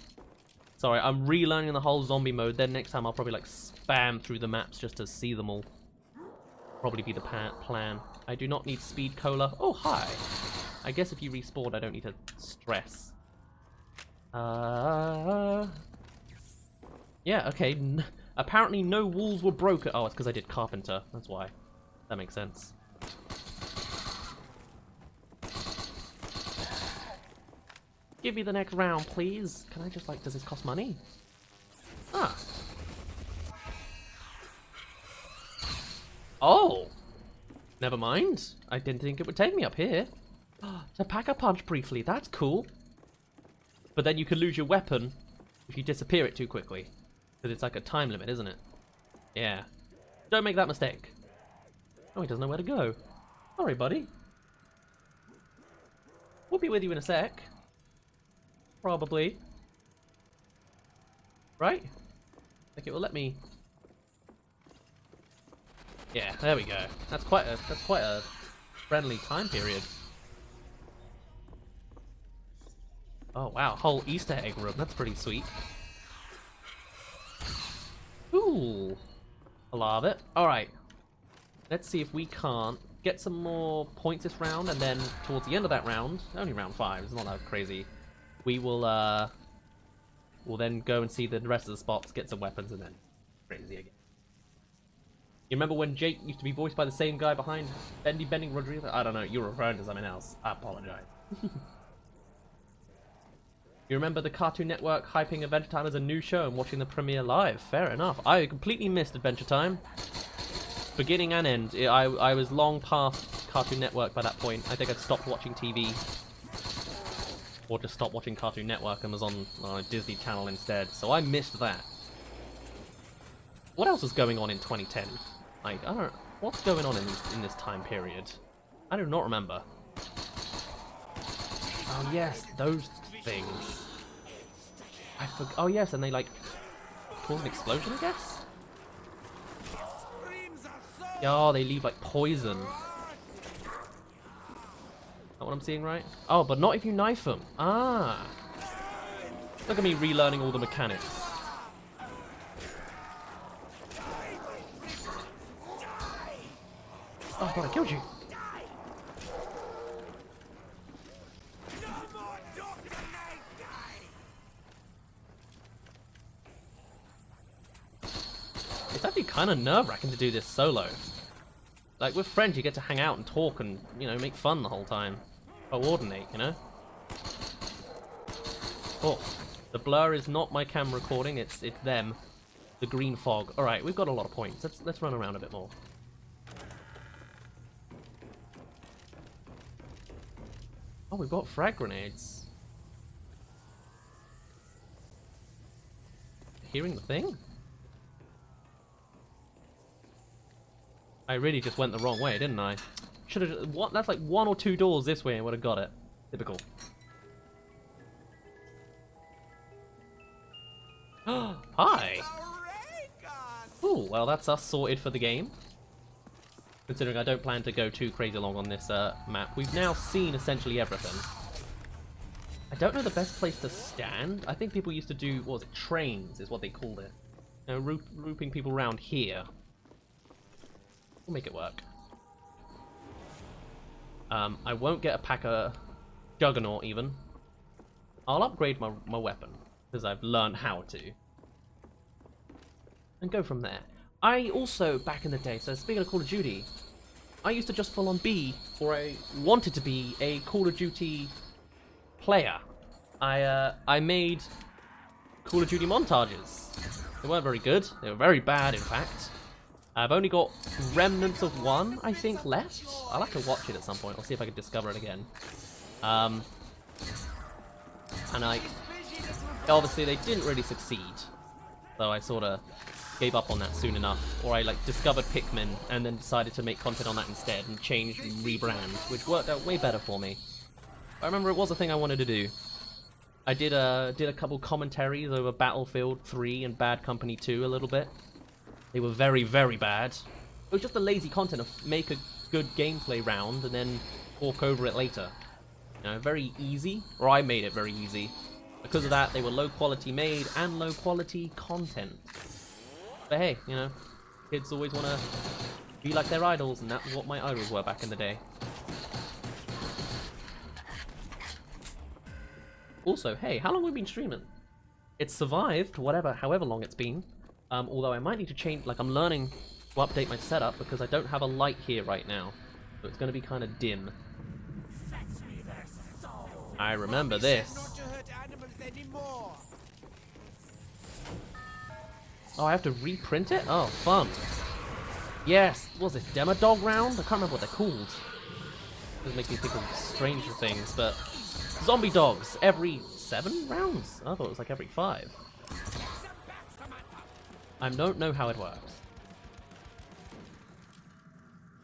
Sorry, I'm relearning the whole zombie mode. Then next time I'll probably, like, spam through the maps just to see them all. Probably be the plan. I do not need speed cola. Oh, hi. I guess if you respawn, I don't need to stress. Yeah, okay. Apparently no walls were broken. Oh, it's because I did carpenter. That's why. That makes sense. Give me the next round, please. Can I just, like, does this cost money? Ah. Oh. Never mind. I didn't think it would take me up here. To pack a punch briefly, that's cool. But then you can lose your weapon if you disappear it too quickly. Because it's like a time limit, isn't it? Yeah. Don't make that mistake. Oh, he doesn't know where to go. Sorry, buddy. We'll be with you in a sec. Probably. Right? Like it will let me... Yeah, there we go. That's quite a friendly time period. Oh wow, whole Easter egg room. That's pretty sweet. Ooh, I love it. All right, let's see if we can't get some more points this round, and then towards the end of that round, only round 5, it's not that crazy. We will We'll then go and see the rest of the spots, get some weapons, and then crazy again. You remember when Jake used to be voiced by the same guy behind Bendy Bending Rodriguez? I don't know, you're referring to something else. I apologize. You remember the Cartoon Network hyping Adventure Time as a new show and watching the premiere live? Fair enough. I completely missed Adventure Time. Beginning and end. I was long past Cartoon Network by that point. I think I'd stopped watching TV. Or just stopped watching Cartoon Network and was on Disney Channel instead. So I missed that. What else was going on in 2010? Like, I don't... What's going on in this time period? I do not remember. Oh yes, those things. I forgot. Oh yes, and they like cause an explosion, I guess. Oh, they leave like poison. Is that what I'm seeing right? Oh, but not if you knife them. Ah. Look at me relearning all the mechanics. Oh god, I killed you. It's actually kind of nerve-wracking to do this solo. Like, with friends, you get to hang out and talk and, you know, make fun the whole time. Coordinate, you know? Oh, the blur is not my camera recording, it's them. The green fog. Alright, we've got a lot of points. Let's run around a bit more. Oh, we've got frag grenades. Hearing the thing? I really just went the wrong way, didn't I? Should have. What? That's like 1 or 2 doors this way and would have got it. Typical. Hi. Ooh, well that's us sorted for the game. Considering I don't plan to go too crazy long on this map, we've now seen essentially everything. I don't know the best place to stand. I think people used to do, what was it, trains is what they called it. You know, looping people around here. We'll make it work. I won't get a Packer Juggernaut even. I'll upgrade my weapon, because I've learned how to. And go from there. I also, back in the day, so speaking of Call of Duty, I used to just full on be, or I wanted to be, a Call of Duty player. I made Call of Duty montages. They weren't very good. They were very bad, in fact. I've only got remnants of one, I think, left. I'll have to watch it at some point. I'll see if I can discover it again. And obviously they didn't really succeed. So I sort of gave up on that soon enough. Or I discovered Pikmin and then decided to make content on that instead and change and rebrand, which worked out way better for me. I remember it was a thing I wanted to do. I did a couple commentaries over Battlefield 3 and Bad Company 2 a little bit. They were very, very bad. It was just the lazy content of make a good gameplay round and then walk over it later. You know, very easy, or I made it very easy. Because of that, they were low quality made and low quality content. But hey, you know, kids always want to be like their idols, and that's what my idols were back in the day. Also, hey, how long have we been streaming? It's survived, however long it's been. Although I might need to change, I'm learning to update my setup because I don't have a light here right now. So it's going to be kind of dim. I remember this. Oh, I have to reprint it? Oh, fun. Yes, what was it, Demodog round? I can't remember what they're called. It makes me think of stranger things, but... Zombie dogs, every 7 rounds? I thought it was like every 5. I don't know how it works.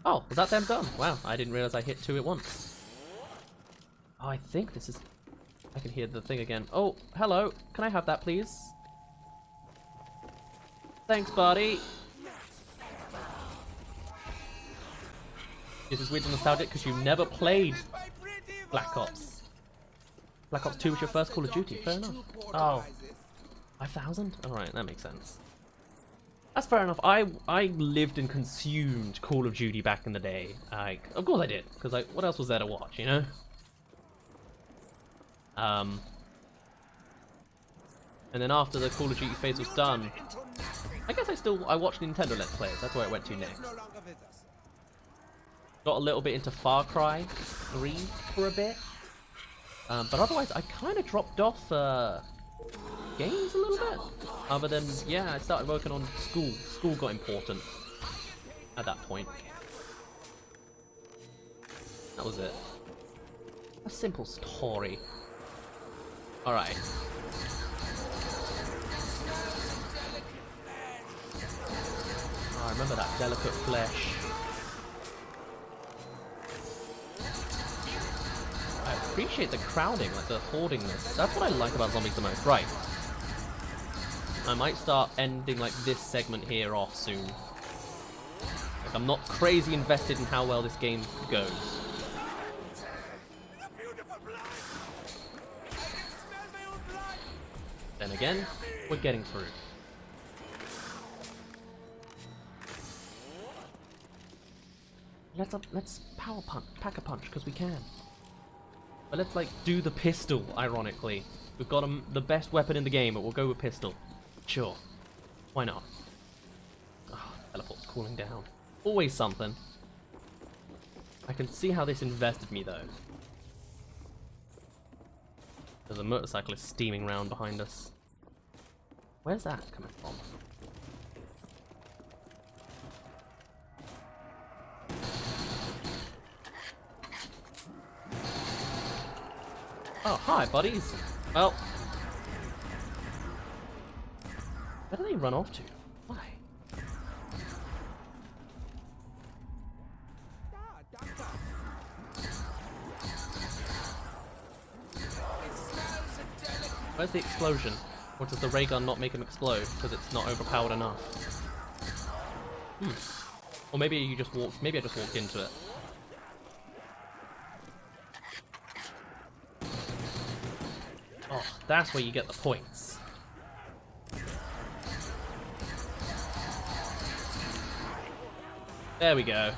Oh, was that them done? Wow, I didn't realize I hit 2 at once. Oh, I think this is... I can hear the thing again. Oh, hello. Can I have that, please? Thanks, buddy. This is weird and nostalgic because you never played Black Ops. Black Ops 2 was your first Call of Duty. Fair enough. Oh. 5,000? Alright, that makes sense. That's fair enough. I lived and consumed Call of Duty back in the day. Of course I did, because what else was there to watch, you know? And then after the Call of Duty phase was done, I guess I watched Nintendo Let's Plays. That's where I went to next. Got a little bit into Far Cry 3 for a bit. But otherwise, I kind of dropped off games a little bit. Other than, yeah, I started working on school. School got important at that point. That was it. A simple story. Alright. Oh, I remember that delicate flesh. I appreciate the crowding, like the hoardingness. That's what I like about zombies the most. Right. I might start ending like this segment here off soon. Like, I'm not crazy invested in how well this game goes. Then again, we're getting through. Let's power punch, pack a punch, because we can. But let's like do the pistol, ironically. We've got the best weapon in the game, but we'll go with pistol. Sure. Why not? Oh, teleport's cooling down. Always something. I can see how this invested me though. There's a motorcyclist steaming round behind us. Where's that coming from? Oh, hi, buddies. Well, where do they run off to? Why? Where's the explosion? Or does the ray gun not make him explode because it's not overpowered enough? Or maybe you just walked. Maybe I just walked into it. Oh, that's where you get the points. There we go.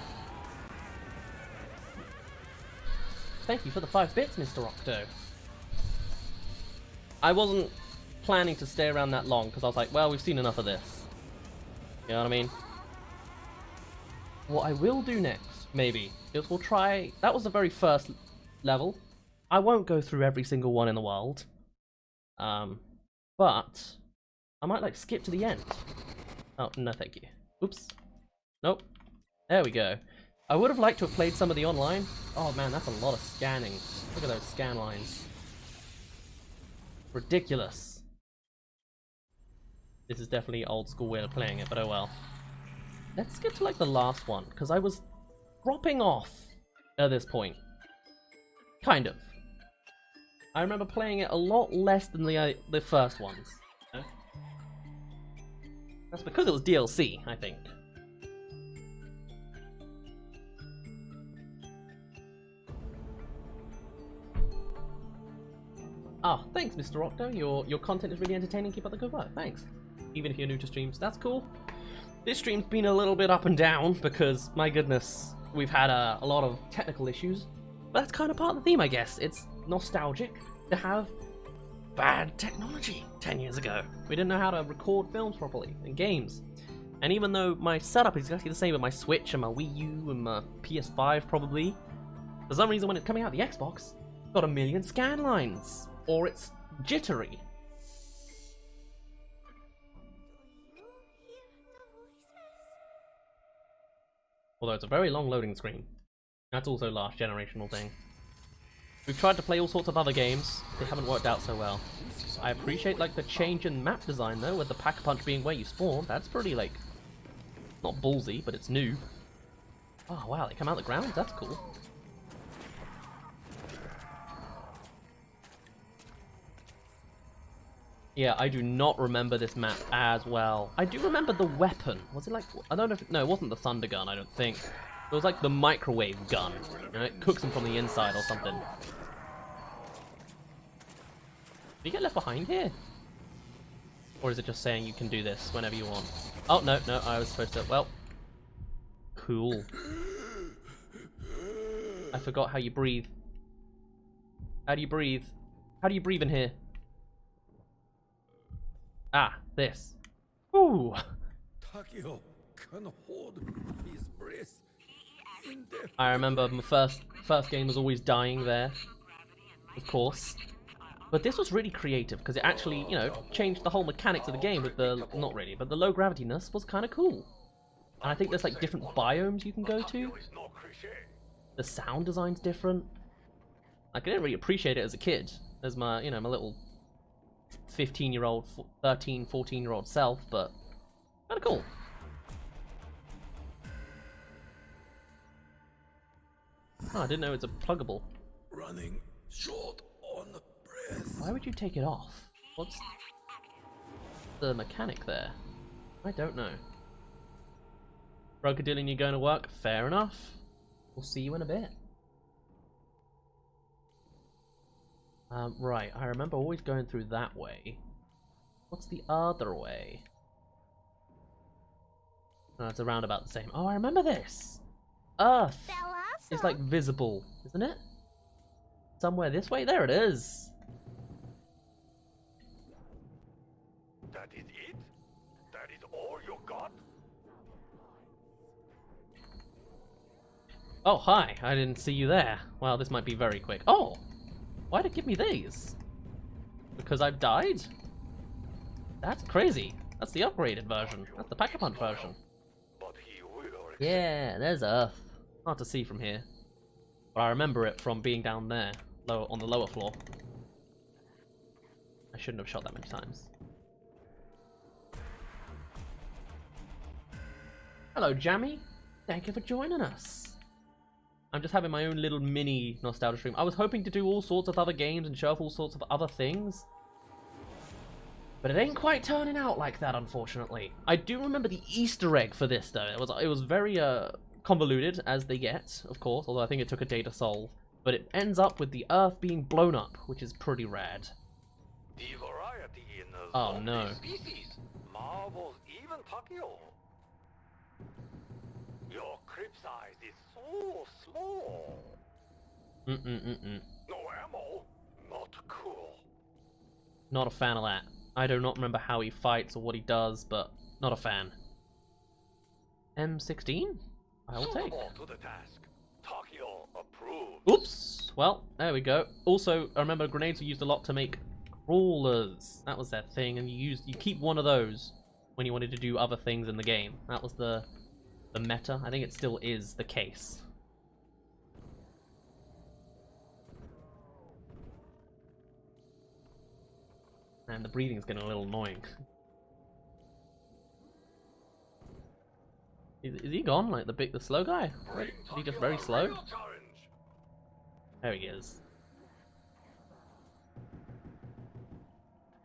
Thank you for the 5 bits, Mr. Octo. I wasn't planning to stay around that long because I was like, well, we've seen enough of this. You know what I mean? What I will do next, maybe, is we'll try... That was the very first level. I won't go through every single one in the world. But I might like skip to the end. Oh, no thank you. Oops. Nope. There we go. I would have liked to have played some of the online. Oh man, that's a lot of scanning. Look at those scan lines. Ridiculous. This is definitely old school way of playing it, but oh well. Let's get to like the last one, because I was dropping off at this point. Kind of. I remember playing it a lot less than the first ones. That's because it was DLC, I think. Ah, thanks, Mr. Octo. Your content is really entertaining. Keep up the good work. Thanks. Even if you're new to streams, that's cool. This stream's been a little bit up and down because, my goodness, we've had a lot of technical issues. But that's kind of part of the theme, I guess. It's nostalgic to have bad technology 10 years ago. We didn't know how to record films properly and games. And even though my setup is exactly the same with my Switch and my Wii U and my PS5 probably, for some reason when it's coming out the Xbox, it's got a million scan lines. Or it's jittery. Although it's a very long loading screen. That's also last generational thing. We've tried to play all sorts of other games. They haven't worked out so well. I appreciate like the change in map design though, with the Pack-a-Punch being where you spawn. That's pretty like, not ballsy, but it's new. Oh wow, they come out the ground? That's cool. Yeah, I do not remember this map as well. I do remember the weapon. Was it like... I don't know if... No, it wasn't the thunder gun, I don't think. It was like the microwave gun. You know, it cooks them from the inside or something. Did you get left behind here? Or is it just saying you can do this whenever you want? Oh, no, no, I was supposed to... Well... Cool. I forgot how you breathe. How do you breathe? How do you breathe in here? Ah, this. Ooh. Takio can hold his breath in the I remember my first game was always dying there, of course. But this was really creative because it actually, you know, changed the whole mechanics of the game with the, not really, but the low gravityness was kind of cool. And I think there's like different biomes you can go to. The sound design's different. Like, I didn't really appreciate it as a kid, as my, you know, my little 15-year-old, 13, 14-year-old self, but kind of cool. Oh, I didn't know it's a pluggable. running short on breath. Why would you take it off? What's the mechanic there? I don't know. Brokadillion, you're going to work? Fair enough. We'll see you in a bit. Right, I remember always going through that way. What's the other way? No, it's around about the same. Oh, I remember this! Earth is like visible, isn't it? Somewhere this way? There it is! That is it? That is all you got? Oh, hi, I didn't see you there. Well, this might be very quick. Oh! Why'd it give me these? Because I've died? That's crazy. That's the upgraded version. That's the Pack-a-Punch version. But he will. Yeah, there's Earth. Hard to see from here. But I remember it from being down there, low on the lower floor. I shouldn't have shot that many times. Hello, Jammy. Thank you for joining us. I'm just having my own little mini nostalgia stream. I was hoping to do all sorts of other games and show off all sorts of other things. But it ain't quite turning out like that, unfortunately. I do remember the Easter egg for this, though. It was very convoluted, as they get, of course, although I think it took a day to solve. But it ends up with the Earth being blown up, which is pretty rad. The variety in the Oh, zombie no. species marvels even Takio. Your crib size is so small. No ammo, not cool. Not a fan of that. I do not remember how he fights or what he does, but not a fan. M16? I will take. Suitable to the task. Takio approved. Oops! Well, there we go. Also, I remember grenades were used a lot to make crawlers. That was their thing, and you keep one of those when you wanted to do other things in the game. That was the meta. I think it still is the case. And the breathing's getting a little annoying. Is he gone? Like the slow guy? Is he just very slow? There he is.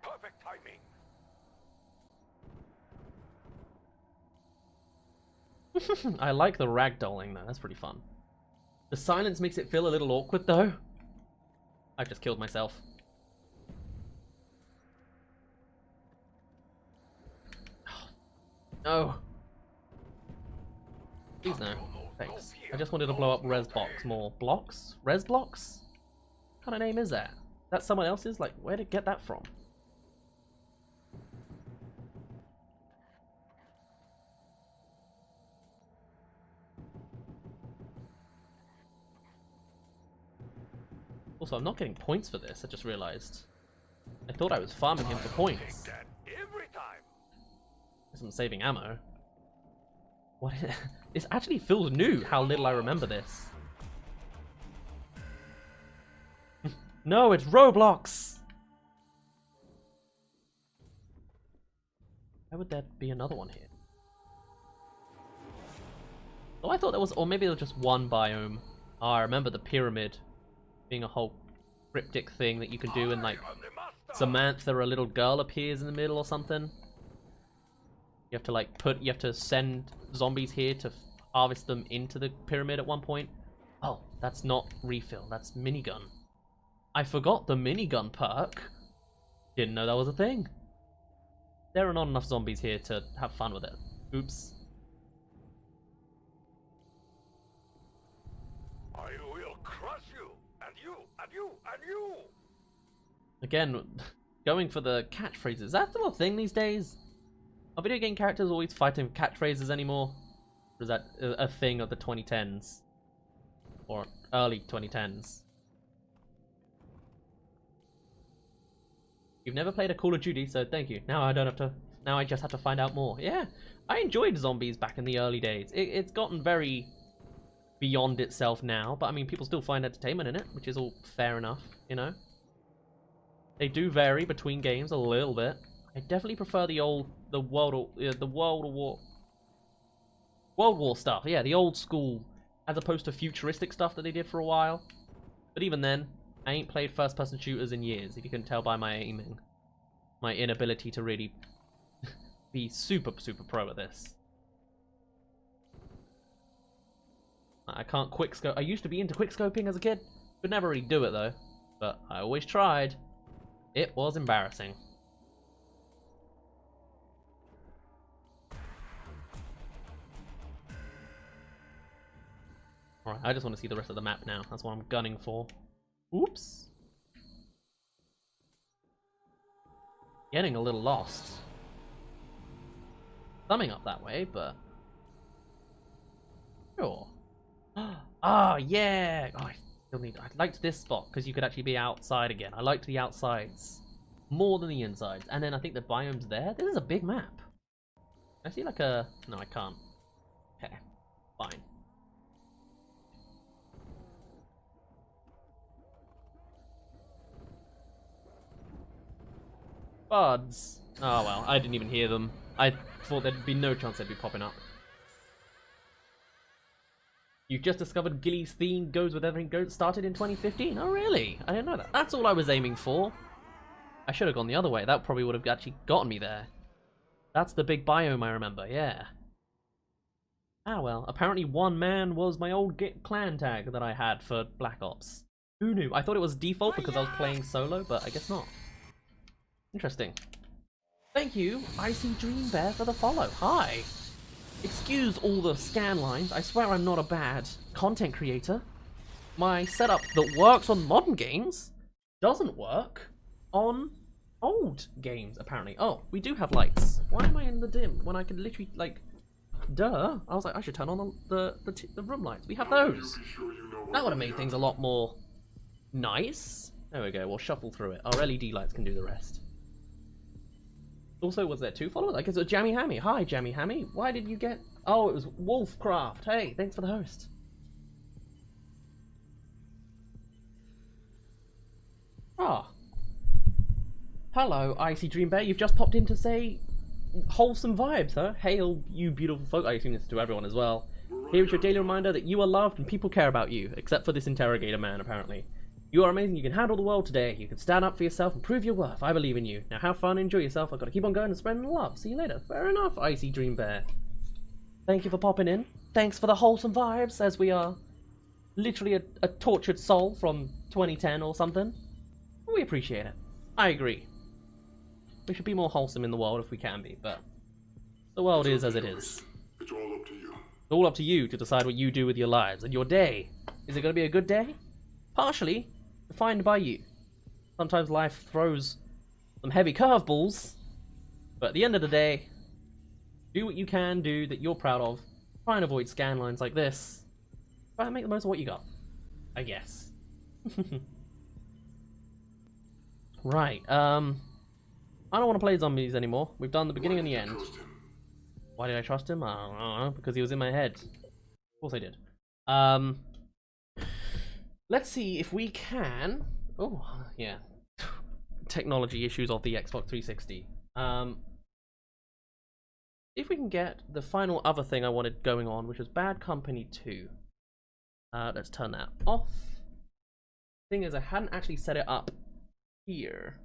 Perfect timing. I like the ragdolling though, that's pretty fun. The silence makes it feel a little awkward though. I've just killed myself. No. Please no. Thanks. I just wanted to blow up res box more. Blocks? Res blocks? What kind of name is that? That's someone else's? Like, where did it get that from? Also, I'm not getting points for this, I just realized. I thought I was farming him for points. That every time. Guess I'm saving ammo. What? This actually feels new, how little I remember this. No, it's Roblox! Why would there be another one here? Oh, I thought there was, or maybe there was just one biome. Oh, I remember the pyramid being a whole cryptic thing that you can do, and like Samantha, a little girl, appears in the middle or something. You have to like you have to send zombies here to harvest them into the pyramid at one point. Oh, that's not refill, that's minigun. I forgot the minigun perk. Didn't know that was a thing. There are not enough zombies here to have fun with it. Oops. I will crush you, and you, and you, and you. Again, going for the catchphrases. Is that still a thing these days? Are video game characters always fighting for catchphrases anymore? Or is that a thing of the 2010s? Or early 2010s? You've never played a Call of Duty, so thank you. Now I don't have to. Now I just have to find out more. Yeah, I enjoyed zombies back in the early days. It's gotten very beyond itself now, but I mean, people still find entertainment in it, which is all fair enough, you know. They do vary between games a little bit. I definitely prefer the World War stuff. Yeah, the old school, as opposed to futuristic stuff that they did for a while. But even then, I ain't played first-person shooters in years, if you can tell by my aiming. My inability to really be super pro at this. I can't quickscope. I used to be into quickscoping as a kid. Could never really do it though. But I always tried. It was embarrassing. Alright, I just want to see the rest of the map now. That's what I'm gunning for. Oops. Getting a little lost. Thumbing up that way, but... Sure. Ah, yeah! Oh, I liked this spot, because you could actually be outside again. I liked the outsides more than the insides. And then I think the biome's there. This is a big map. Can I see like a... No, I can't. Okay. Fine. Buds. Oh well, I didn't even hear them. I thought there'd be no chance they'd be popping up. You've just discovered Gilly's theme goes with everything started in 2015? Oh really? I didn't know that. That's all I was aiming for. I should have gone the other way. That probably would have actually gotten me there. That's the big biome I remember, yeah. Ah well, apparently one man was my old clan tag that I had for Black Ops. Who knew? I thought it was default because I was playing solo, but I guess not. Interesting. Thank you, Icy Dream Bear, for the follow. Hi. Excuse all the scan lines. I swear I'm not a bad content creator. My setup that works on modern games doesn't work on old games, apparently. Oh, we do have lights. Why am I in the dim when I could literally, like, duh? I was like, I should turn on the room lights. We have those. That would have made things a lot more nice. There we go. We'll shuffle through it. Our LED lights can do the rest. Also, was there 2 followers? I guess it was Jammy Hammy. Hi, Jammy Hammy. Why did you get... Oh, it was Wolfcraft. Hey, thanks for the host. Ah. Hello, Icy Dream Bear. You've just popped in to say wholesome vibes, huh? Hail, you beautiful folk. I assume this is to everyone as well. Here's your daily reminder that you are loved and people care about you, except for this interrogator man, apparently. You are amazing, you can handle the world today, you can stand up for yourself and prove your worth, I believe in you. Now have fun, enjoy yourself, I've got to keep on going and spreading the love. See you later. Fair enough, Icy Dream Bear. Thank you for popping in. Thanks for the wholesome vibes, as we are literally a tortured soul from 2010 or something. We appreciate it. I agree. We should be more wholesome in the world if we can be, but the world is as it is. It's all up to you. It's all up to you to decide what you do with your lives and your day. Is it going to be a good day? Partially defined by you. Sometimes life throws some heavy curveballs, but at the end of the day, do what you can do that you're proud of. Try and avoid scan lines like this. Try and make the most of what you got, I guess. Right, I don't want to play zombies anymore. We've done the beginning and the end. Why did I trust him? I don't know, because he was in my head. Of course I did. Let's see if we can... Oh, yeah. Technology issues of the Xbox 360. If we can get the final other thing I wanted going on, which was Bad Company 2. Let's turn that off. Thing is, I hadn't actually set it up here.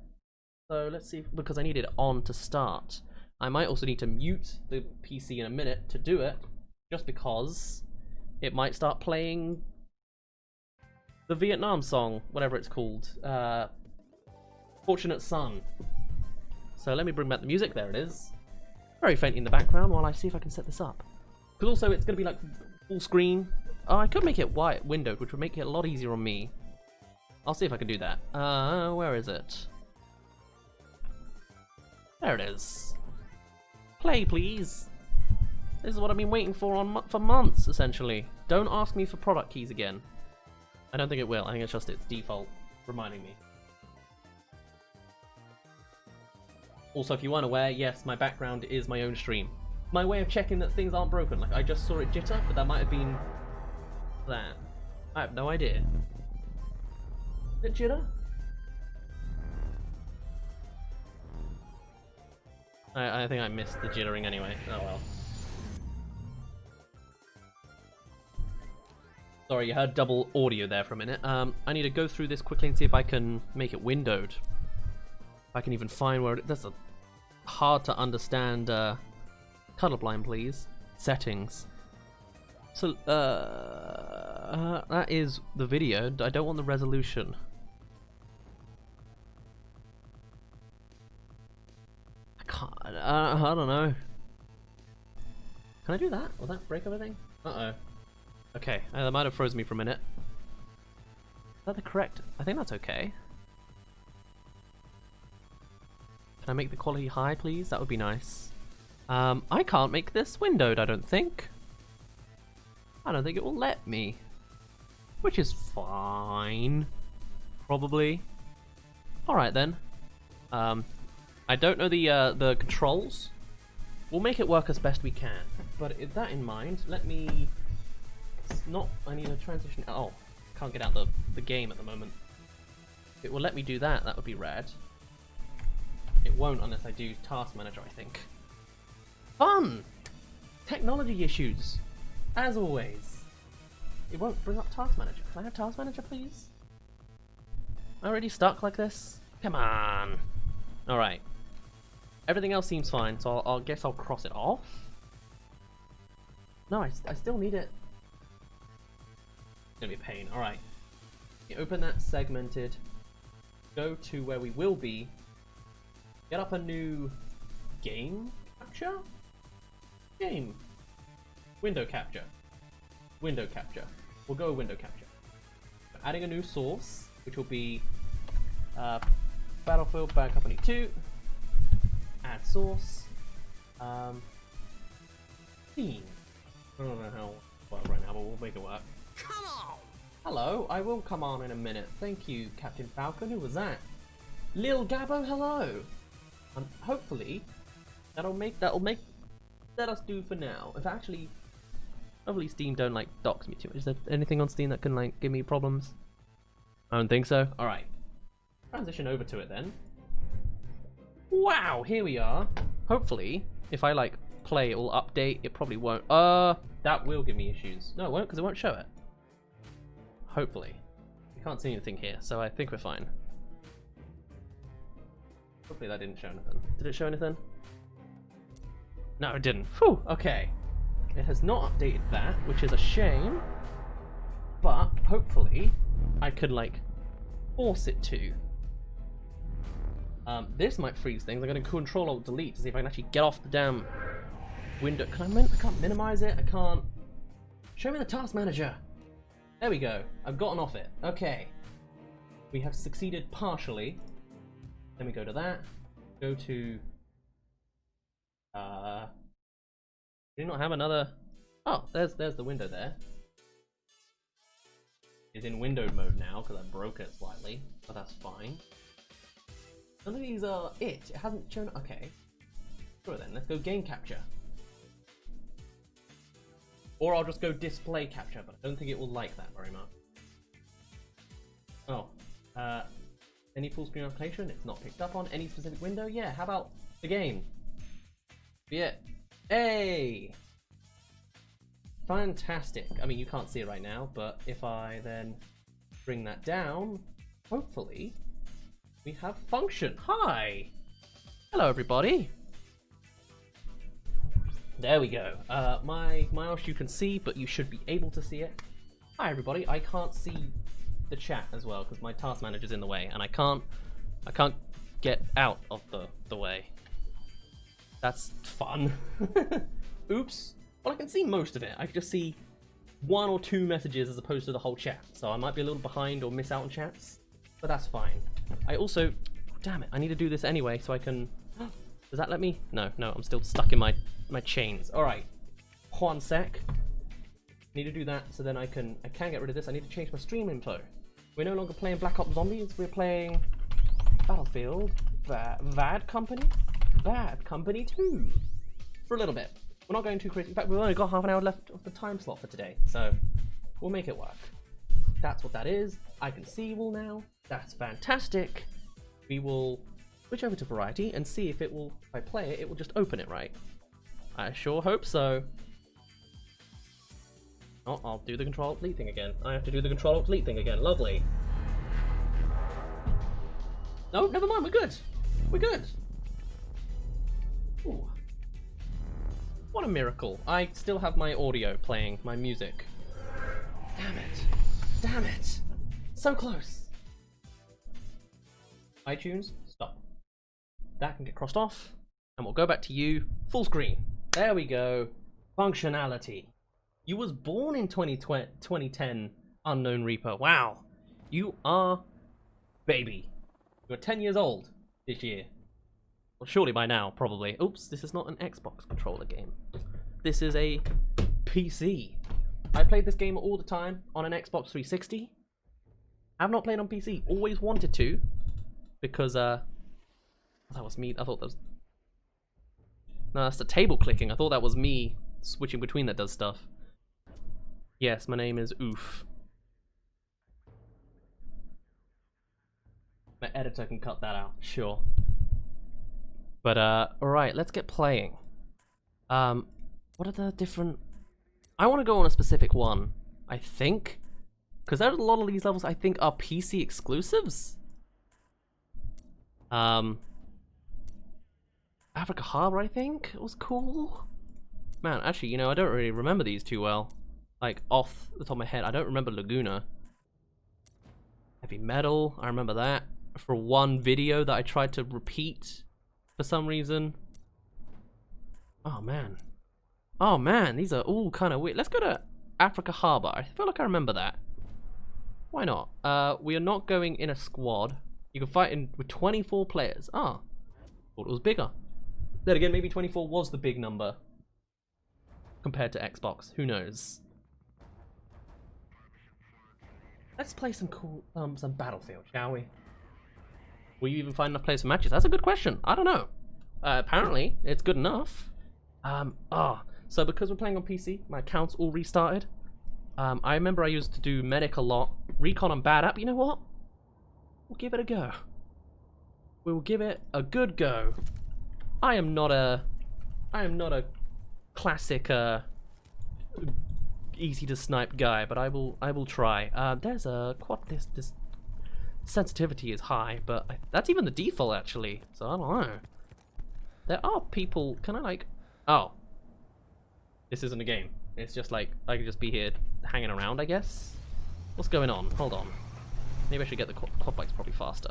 So let's see, because I need it on to start. I might also need to mute the PC in a minute to do it, just because it might start playing the Vietnam song, whatever it's called. Fortunate Son. So let me bring back the music. There it is. Very faint in the background while I see if I can set this up. Because also it's going to be like full screen. Oh, I could make it windowed, which would make it a lot easier on me. I'll see if I can do that. Where is it? There it is. Play, please. This is what I've been waiting for for months, essentially. Don't ask me for product keys again. I don't think it will. I think it's just its default reminding me. Also, if you weren't aware, yes, my background is my own stream. My way of checking that things aren't broken. Like, I just saw it jitter, but that might have been that. I have no idea. Is it jitter? I think I missed the jittering anyway. Oh well. Sorry, you heard double audio there for a minute. I need to go through this quickly and see if I can make it windowed. If I can even find where it... That's a hard to understand... colorblind, please. Settings. So, that is the video. I don't want the resolution. I can't... I don't know. Can I do that? Will that break everything? Uh-oh. Okay, that might have frozen me for a minute. Is that the correct... I think that's okay. Can I make the quality high, please? That would be nice. I can't make this windowed, I don't think. I don't think it will let me. Which is fine. Probably. Alright then. I don't know the controls. We'll make it work as best we can. But with that in mind, let me... I need a transition... Oh, can't get out the game at the moment. If it will let me do that, that would be rad. It won't unless I do Task Manager, I think. Fun! Technology issues. As always. It won't bring up Task Manager. Can I have Task Manager, please? Am I already stuck like this? Come on! Alright. Everything else seems fine, so I'll guess I'll cross it off. No, I still need it. It's gonna be a pain. Alright. You open that segmented. Go to where we will be. Get up a new game capture? Game. Window capture. Window capture. We'll go window capture. We're adding a new source, which will be Battlefield Bad Company 2. Add source. Theme. I don't know how well right now, but we'll make it work. Come on! Hello, I will come on in a minute. Thank you, Captain Falcon. Who was that? Lil Gabbo, hello! Hopefully, that'll make let us do for now. If actually, hopefully Steam don't like dox me too much. Is there anything on Steam that can like give me problems? I don't think so. All right, transition over to it then. Wow, here we are. Hopefully, if I like play, it will update. It probably won't. That will give me issues. No, it won't, because it won't show it. Hopefully, you can't see anything here, so I think we're fine. Hopefully that didn't show anything. Did it show anything? No, it didn't. Whew, okay. It has not updated that, which is a shame. But, hopefully, I could, like, force it to. This might freeze things. I'm going to Control-Alt-Delete to see if I can actually get off the damn window. I can't minimize it. I can't... Show me the Task Manager. There we go. I've gotten off it. Okay. We have succeeded partially. Then we go to that. Go to... Do you not have another... Oh, there's the window there. It's in windowed mode now because I broke it slightly, but that's fine. None of these are it. It hasn't shown... Okay. Sure then, let's go game capture. Or I'll just go display capture, but I don't think it will like that very much. Oh. Any full screen application? It's not picked up on. Any specific window? Yeah, how about the game? Be it. Hey! Fantastic. I mean, you can't see it right now, but if I then bring that down, hopefully, we have function. Hi! Hello, everybody. There we go. My mouse you can see, but you should be able to see it. Hi, everybody. I can't see the chat as well because my task manager's in the way, and I can't get out of the way. That's fun. Oops. Well, I can see most of it. I can just see 1 or 2 messages as opposed to the whole chat, so I might be a little behind or miss out on chats, but that's fine. I also, damn it, I need to do this anyway so I can Does that let me? No, I'm still stuck in my chains. Alright. 1 sec. Need to do that so then I can get rid of this. I need to change my stream info. We're no longer playing Black Ops Zombies, we're playing Battlefield Bad Company 2 for a little bit. We're not going too crazy. In fact, we've only got half an hour left of the time slot for today, so we'll make it work. That's what that is. I can see you all now. That's fantastic. We will switch over to Variety and see if it will, if I play it, it will just open it right. I sure hope so. Oh, I'll do the Control-Alt-Delete thing again. I have to do the Control-Alt-Delete thing again. Lovely. No, never mind. We're good. We're good. Ooh. What a miracle. I still have my audio playing, my music. Damn it. Damn it. So close. iTunes, stop. That can get crossed off. And we'll go back to you. Full screen. There we go. Functionality. You was born in 2010, Unknown Reaper. Wow. You are baby. You're 10 years old this year. Well, surely by now, probably. Oops, this is not an Xbox controller game. This is a PC. I played this game all the time on an Xbox 360. I've not played on PC. Always wanted to. Because, that was me. I thought that was... No, that's the table clicking. I thought that was me switching between that does stuff. Yes, my name is Oof. My editor can cut that out, sure. But, alright, let's get playing. What are the different... I want to go on a specific one, I think. Because there's a lot of these levels I think are PC exclusives. Africa Harbor, I think, was cool. Man, actually, you know, I don't really remember these too well. Like, off the top of my head, I don't remember Laguna. Heavy Metal, I remember that. For one video that I tried to repeat for some reason. Oh, man. Oh, man, these are all kind of weird. Let's go to Africa Harbor. I feel like I remember that. Why not? We are not going in a squad. You can fight in with 24 players. Ah, thought it was bigger. Then again, maybe 24 was the big number compared to Xbox. Who knows? Let's play some cool, some Battlefield, shall we? Will you even find enough players for matches? That's a good question. I don't know. Apparently, it's good enough. So because we're playing on PC, my account's all restarted. I remember I used to do Medic a lot. Recon and Bad App, you know what? We'll give it a go. We will give it a good go. I am not a classic easy to snipe guy, but I will try. There's a this sensitivity is high, but that's even the default actually. So I don't know. There are people. Can I like? Oh, this isn't a game. It's just like I could just be here hanging around, I guess. What's going on? Hold on. Maybe I should get the quad bikes probably faster.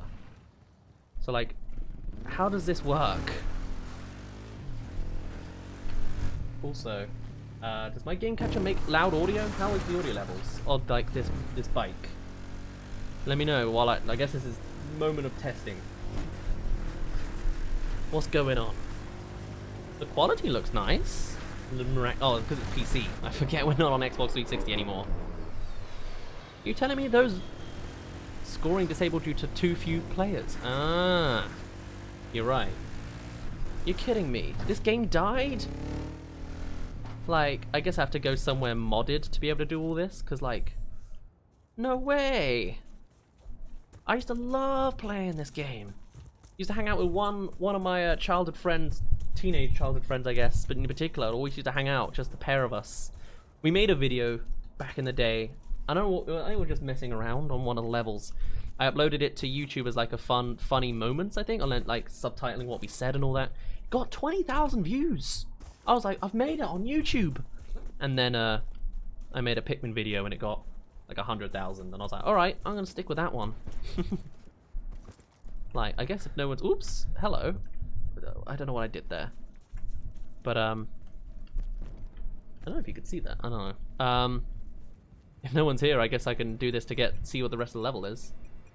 So like, how does this work? Also, does my game catcher make loud audio? How is the audio levels of like this bike? Let me know while I guess this is moment of testing. What's going on? The quality looks nice. Oh, because it's PC. I forget we're not on Xbox 360 anymore. You telling me those scoring disabled due to too few players? Ah, you're right. You're kidding me. This game died? Like, I guess I have to go somewhere modded to be able to do all this, because like, no way. I used to love playing this game. Used to hang out with one of my childhood friends, teenage childhood friends, I guess, but in particular, always used to hang out, just the pair of us. We made a video back in the day. I think we were just messing around on one of the levels. I uploaded it to YouTube as like a funny moments, I think, and then like subtitling what we said and all that. Got 20,000 views. I was like, I've made it on YouTube. And then I made a Pikmin video and it got like 100,000, and I was like, all right, I'm gonna stick with that one. Like, I guess if no one's, oops, hello. I don't know what I did there, but I don't know if you could see that. I don't know. If no one's here, I guess I can do this to see what the rest of the level is.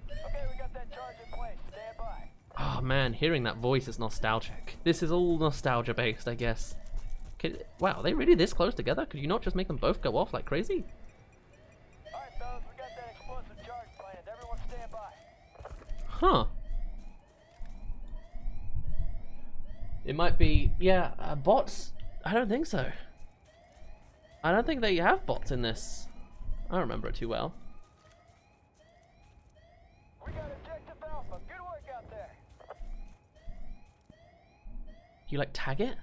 Okay, we got that charge in place. Stand by. Oh Oh man, hearing that voice is nostalgic. This is all nostalgia based, I guess. Wow, are they really this close together? Could you not just make them both go off like crazy? Alright, fellas, we got that explosive charge planned. Everyone stand by. Huh. It might be, yeah, bots? I don't think so. I don't think they have bots in this. I don't remember it too well. We got objective Alpha. Good work out there. You like tag it?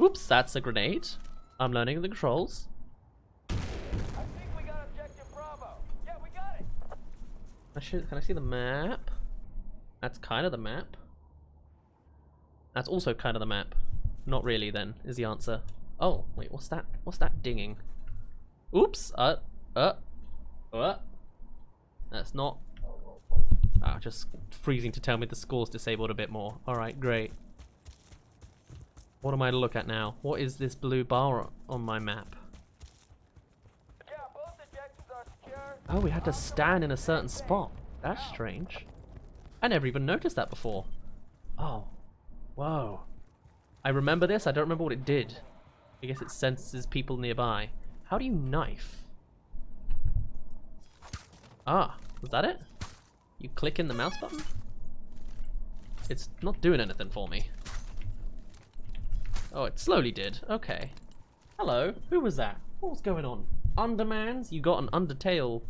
Oops, that's a grenade. I'm learning the controls. I think we got objective Bravo. Yeah, we got it. Can I see the map? That's kind of the map. That's also kind of the map. Not really then, is the answer. Oh, wait, what's that? What's that dinging? Oops, That's not... Ah, just freezing to tell me the score's disabled a bit more. Alright, great. What am I to look at now? What is this blue bar on my map? Yeah, both objectives are secure. Oh, we had to stand in a certain spot. That's strange. I never even noticed that before. Oh. Whoa. I remember this, I don't remember what it did. I guess it senses people nearby. How do you knife? Ah, was that it? You click in the mouse button? It's not doing anything for me. Oh, it slowly did. Okay. Hello, who was that? What was going on? Undermans? You got an Undertale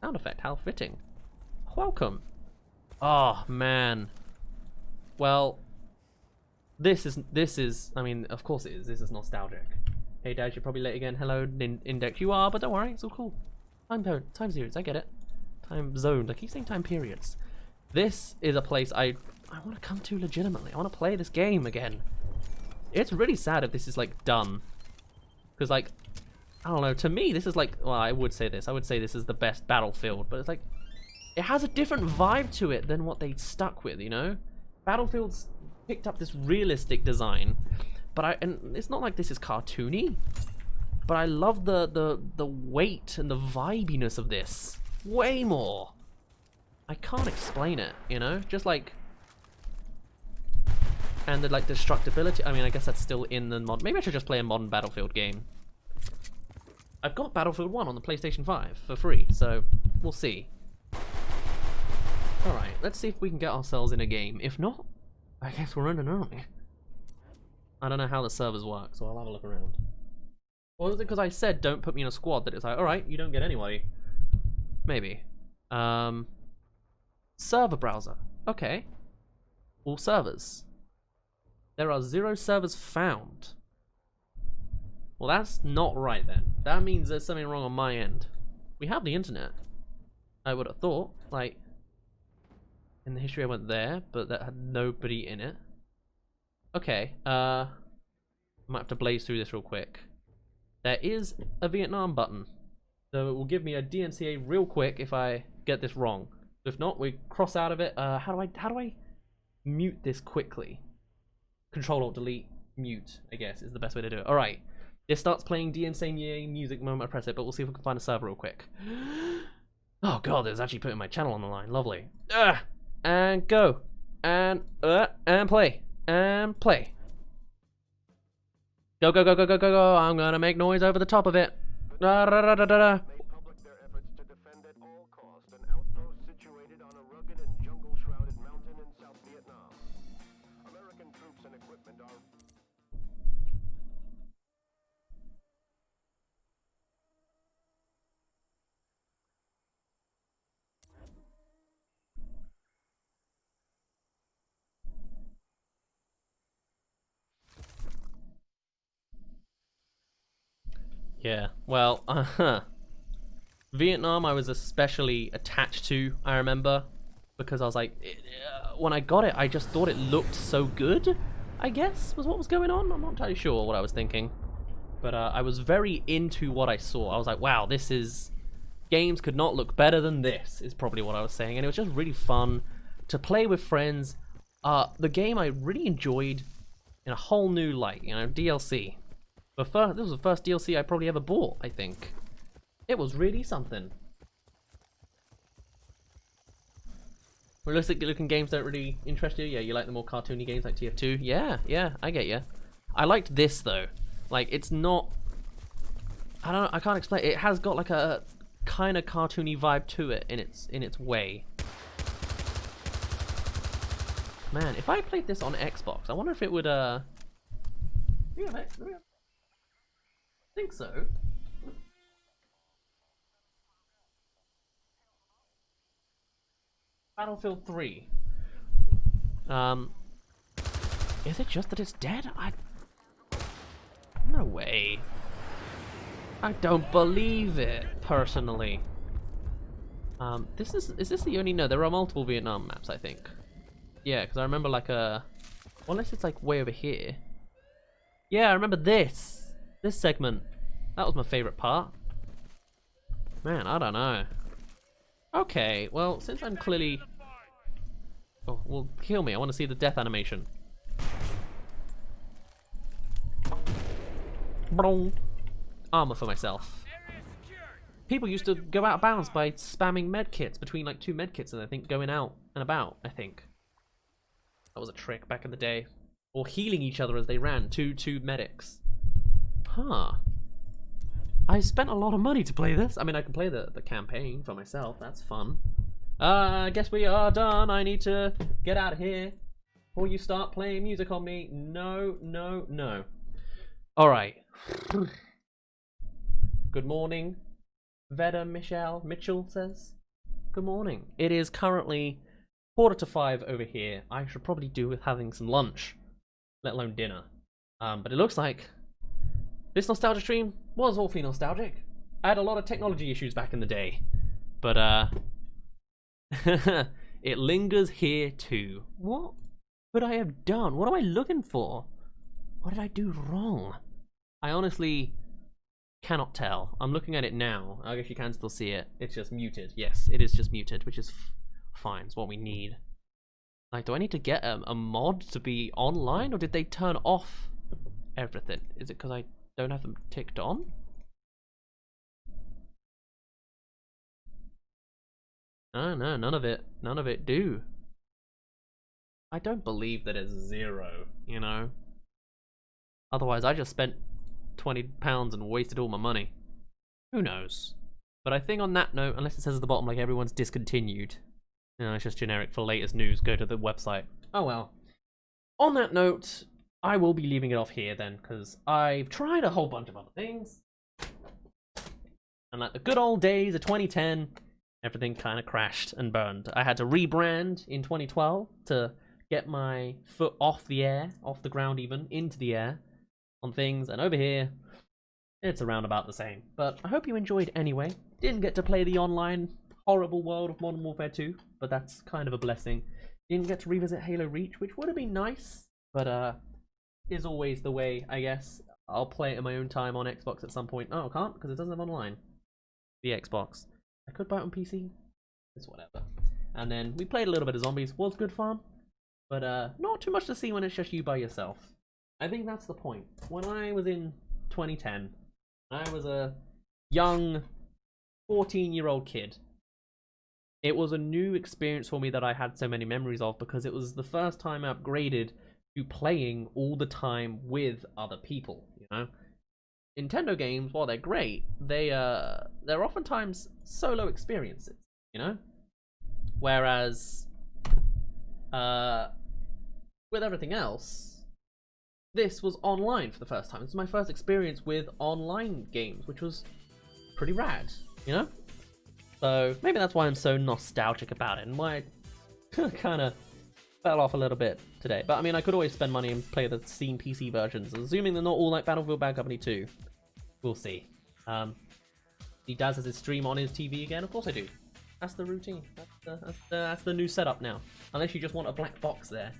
sound effect. How fitting. Welcome. Oh, man. Well, this is, I mean, of course it is. This is nostalgic. Hey, Dad, you're probably late again. Hello, Index. You are, but don't worry. It's all cool. Time series. I get it. Time zoned. I keep saying time periods. This is a place I want to come to legitimately. I want to play this game again. It's really sad if this is like done, because like, I don't know, to me this is like, well, I would say this is the best Battlefield, but it's like, it has a different vibe to it than what they stuck with, you know? Battlefield's picked up this realistic design, but and it's not like this is cartoony, but I love the weight and the vibiness of this way more. I can't explain it, you know? Just like, and the like destructibility. I mean, I guess that's still in the mod. Maybe I should just play a modern Battlefield game. I've got Battlefield 1 on the PlayStation 5 for free, so we'll see. Alright, let's see if we can get ourselves in a game. If not, I guess we're in an army. I don't know how the servers work, so I'll have a look around. Or is it because I said don't put me in a squad that it's like, alright, you don't get anybody? Maybe. Server browser. Okay. All servers. There are 0 servers found. Well, that's not right then. That means there's something wrong on my end. We have the internet. I would have thought, like, in the history I went there, but that had nobody in it. Okay, I might have to blaze through this real quick. There is a Vietnam button, so it will give me a DMCA real quick if I get this wrong. If not, we cross out of it. How do I mute this quickly? Control-Alt-Delete, mute, I guess, is the best way to do it. Alright, this starts playing DMCA music the moment I press it, but we'll see if we can find a server real quick. Oh god, there's actually putting my channel on the line. Lovely. And go. And play. And play. Go, go, go, go, go, go, go. I'm gonna make noise over the top of it. Da, da, da, da, da, da. Made public their efforts to defend at all costs an outpost situated on a rugged and jungle-shrouded mountain in South Vietnam. American troops and equipment are... Yeah, well, Vietnam I was especially attached to, I remember, because I was like, when I got it, I just thought it looked so good, I guess, was what was going on. I'm not entirely sure what I was thinking, but I was very into what I saw. I was like, wow, this is, games could not look better than this, is probably what I was saying, and it was just really fun to play with friends. The game I really enjoyed in a whole new light, you know, DLC. This was the first DLC I probably ever bought, I think. It was really something. Realistic looking games don't really interest you? Yeah, you like the more cartoony games like TF2? Yeah, I get you. I liked this though. Like, it's not... I can't explain. It has got like a kind of cartoony vibe to it in its way. Man, if I played this on Xbox, I wonder if it would, I think so. Battlefield 3. Is it just that it's dead? No way. I don't believe it, personally. Is this the only... No, there are multiple Vietnam maps, I think. Yeah, because I remember like well, unless it's like way over here. Yeah, I remember this segment. That was my favorite part. Man, I don't know. Okay, well, since I'm clearly... Oh, well, kill me. I want to see the death animation. Brong. Armor for myself. People used to go out of bounds by spamming medkits between like 2 medkits and I think going out and about, I think. That was a trick back in the day. Or healing each other as they ran. Two medics. Huh. I spent a lot of money to play this. I mean, I can play the campaign for myself. That's fun. I guess we are done. I need to get out of here before you start playing music on me. No. Alright. Good morning. Veda Mitchell says. Good morning. It is currently 4:45 over here. I should probably do with having some lunch, let alone dinner. But it looks like this nostalgia stream was awfully nostalgic. I had a lot of technology issues back in the day, but it lingers here too. What could I have done? What am I looking for? What did I do wrong? I honestly cannot tell. I'm looking at it now. I guess you can still see it. It's just muted. Yes, it is just muted, which is fine. It's what we need. Like, do I need to get a mod to be online, or did they turn off everything? Is it because I don't have them ticked on? No, none of it do. I don't believe that it's 0, you know? Otherwise, I just spent £20 and wasted all my money. Who knows? But I think on that note, unless it says at the bottom like everyone's discontinued, you know, it's just generic for latest news, go to the website. Oh well. On that note, I will be leaving it off here then, because I've tried a whole bunch of other things. And like the good old days of 2010, everything kind of crashed and burned. I had to rebrand in 2012 to get my foot off the air, off the ground even, into the air on things. And over here, it's around about the same. But I hope you enjoyed anyway. Didn't get to play the online horrible world of Modern Warfare 2, but that's kind of a blessing. Didn't get to revisit Halo Reach, which would have been nice, but is always the way, I guess. I'll play it in my own time on Xbox at some point. Oh, I can't, because it doesn't have online. The Xbox. I could buy it on PC. It's whatever. And then we played a little bit of Zombies. Was good fun, but not too much to see when it's just you by yourself. I think that's the point. When I was in 2010, I was a young 14-year-old kid. It was a new experience for me that I had so many memories of, because it was the first time I upgraded to playing all the time with other people, you know? Nintendo games, while they're great, they're oftentimes solo experiences, you know? Whereas with everything else, this was online for the first time. This was my first experience with online games, which was pretty rad, you know? So maybe that's why I'm so nostalgic about it, and why I kind of fell off a little bit today. But I mean, I could always spend money and play the Steam PC versions, assuming they're not all like Battlefield Bad Company 2. We'll see. He does his stream on his TV again. Of course I do. That's the routine. That's the new setup now. Unless you just want a black box there,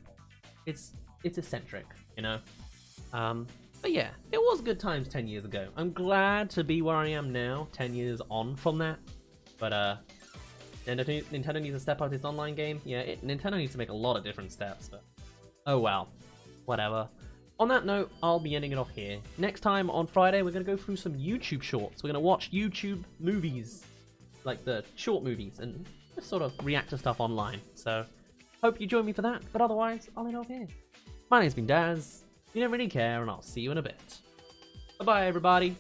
it's eccentric, you know. But yeah, it was good times 10 years ago. I'm glad to be where I am now, 10 years on from that. But Nintendo needs to step up its online game. Yeah, Nintendo needs to make a lot of different steps. But oh well, whatever. On that note, I'll be ending it off here. Next time on Friday, we're going to go through some YouTube shorts. We're going to watch YouTube movies, like the short movies, and sort of react to stuff online. So, hope you join me for that. But otherwise, I'll end off here. My name's been Daz. You don't really care, and I'll see you in a bit. Bye-bye, everybody.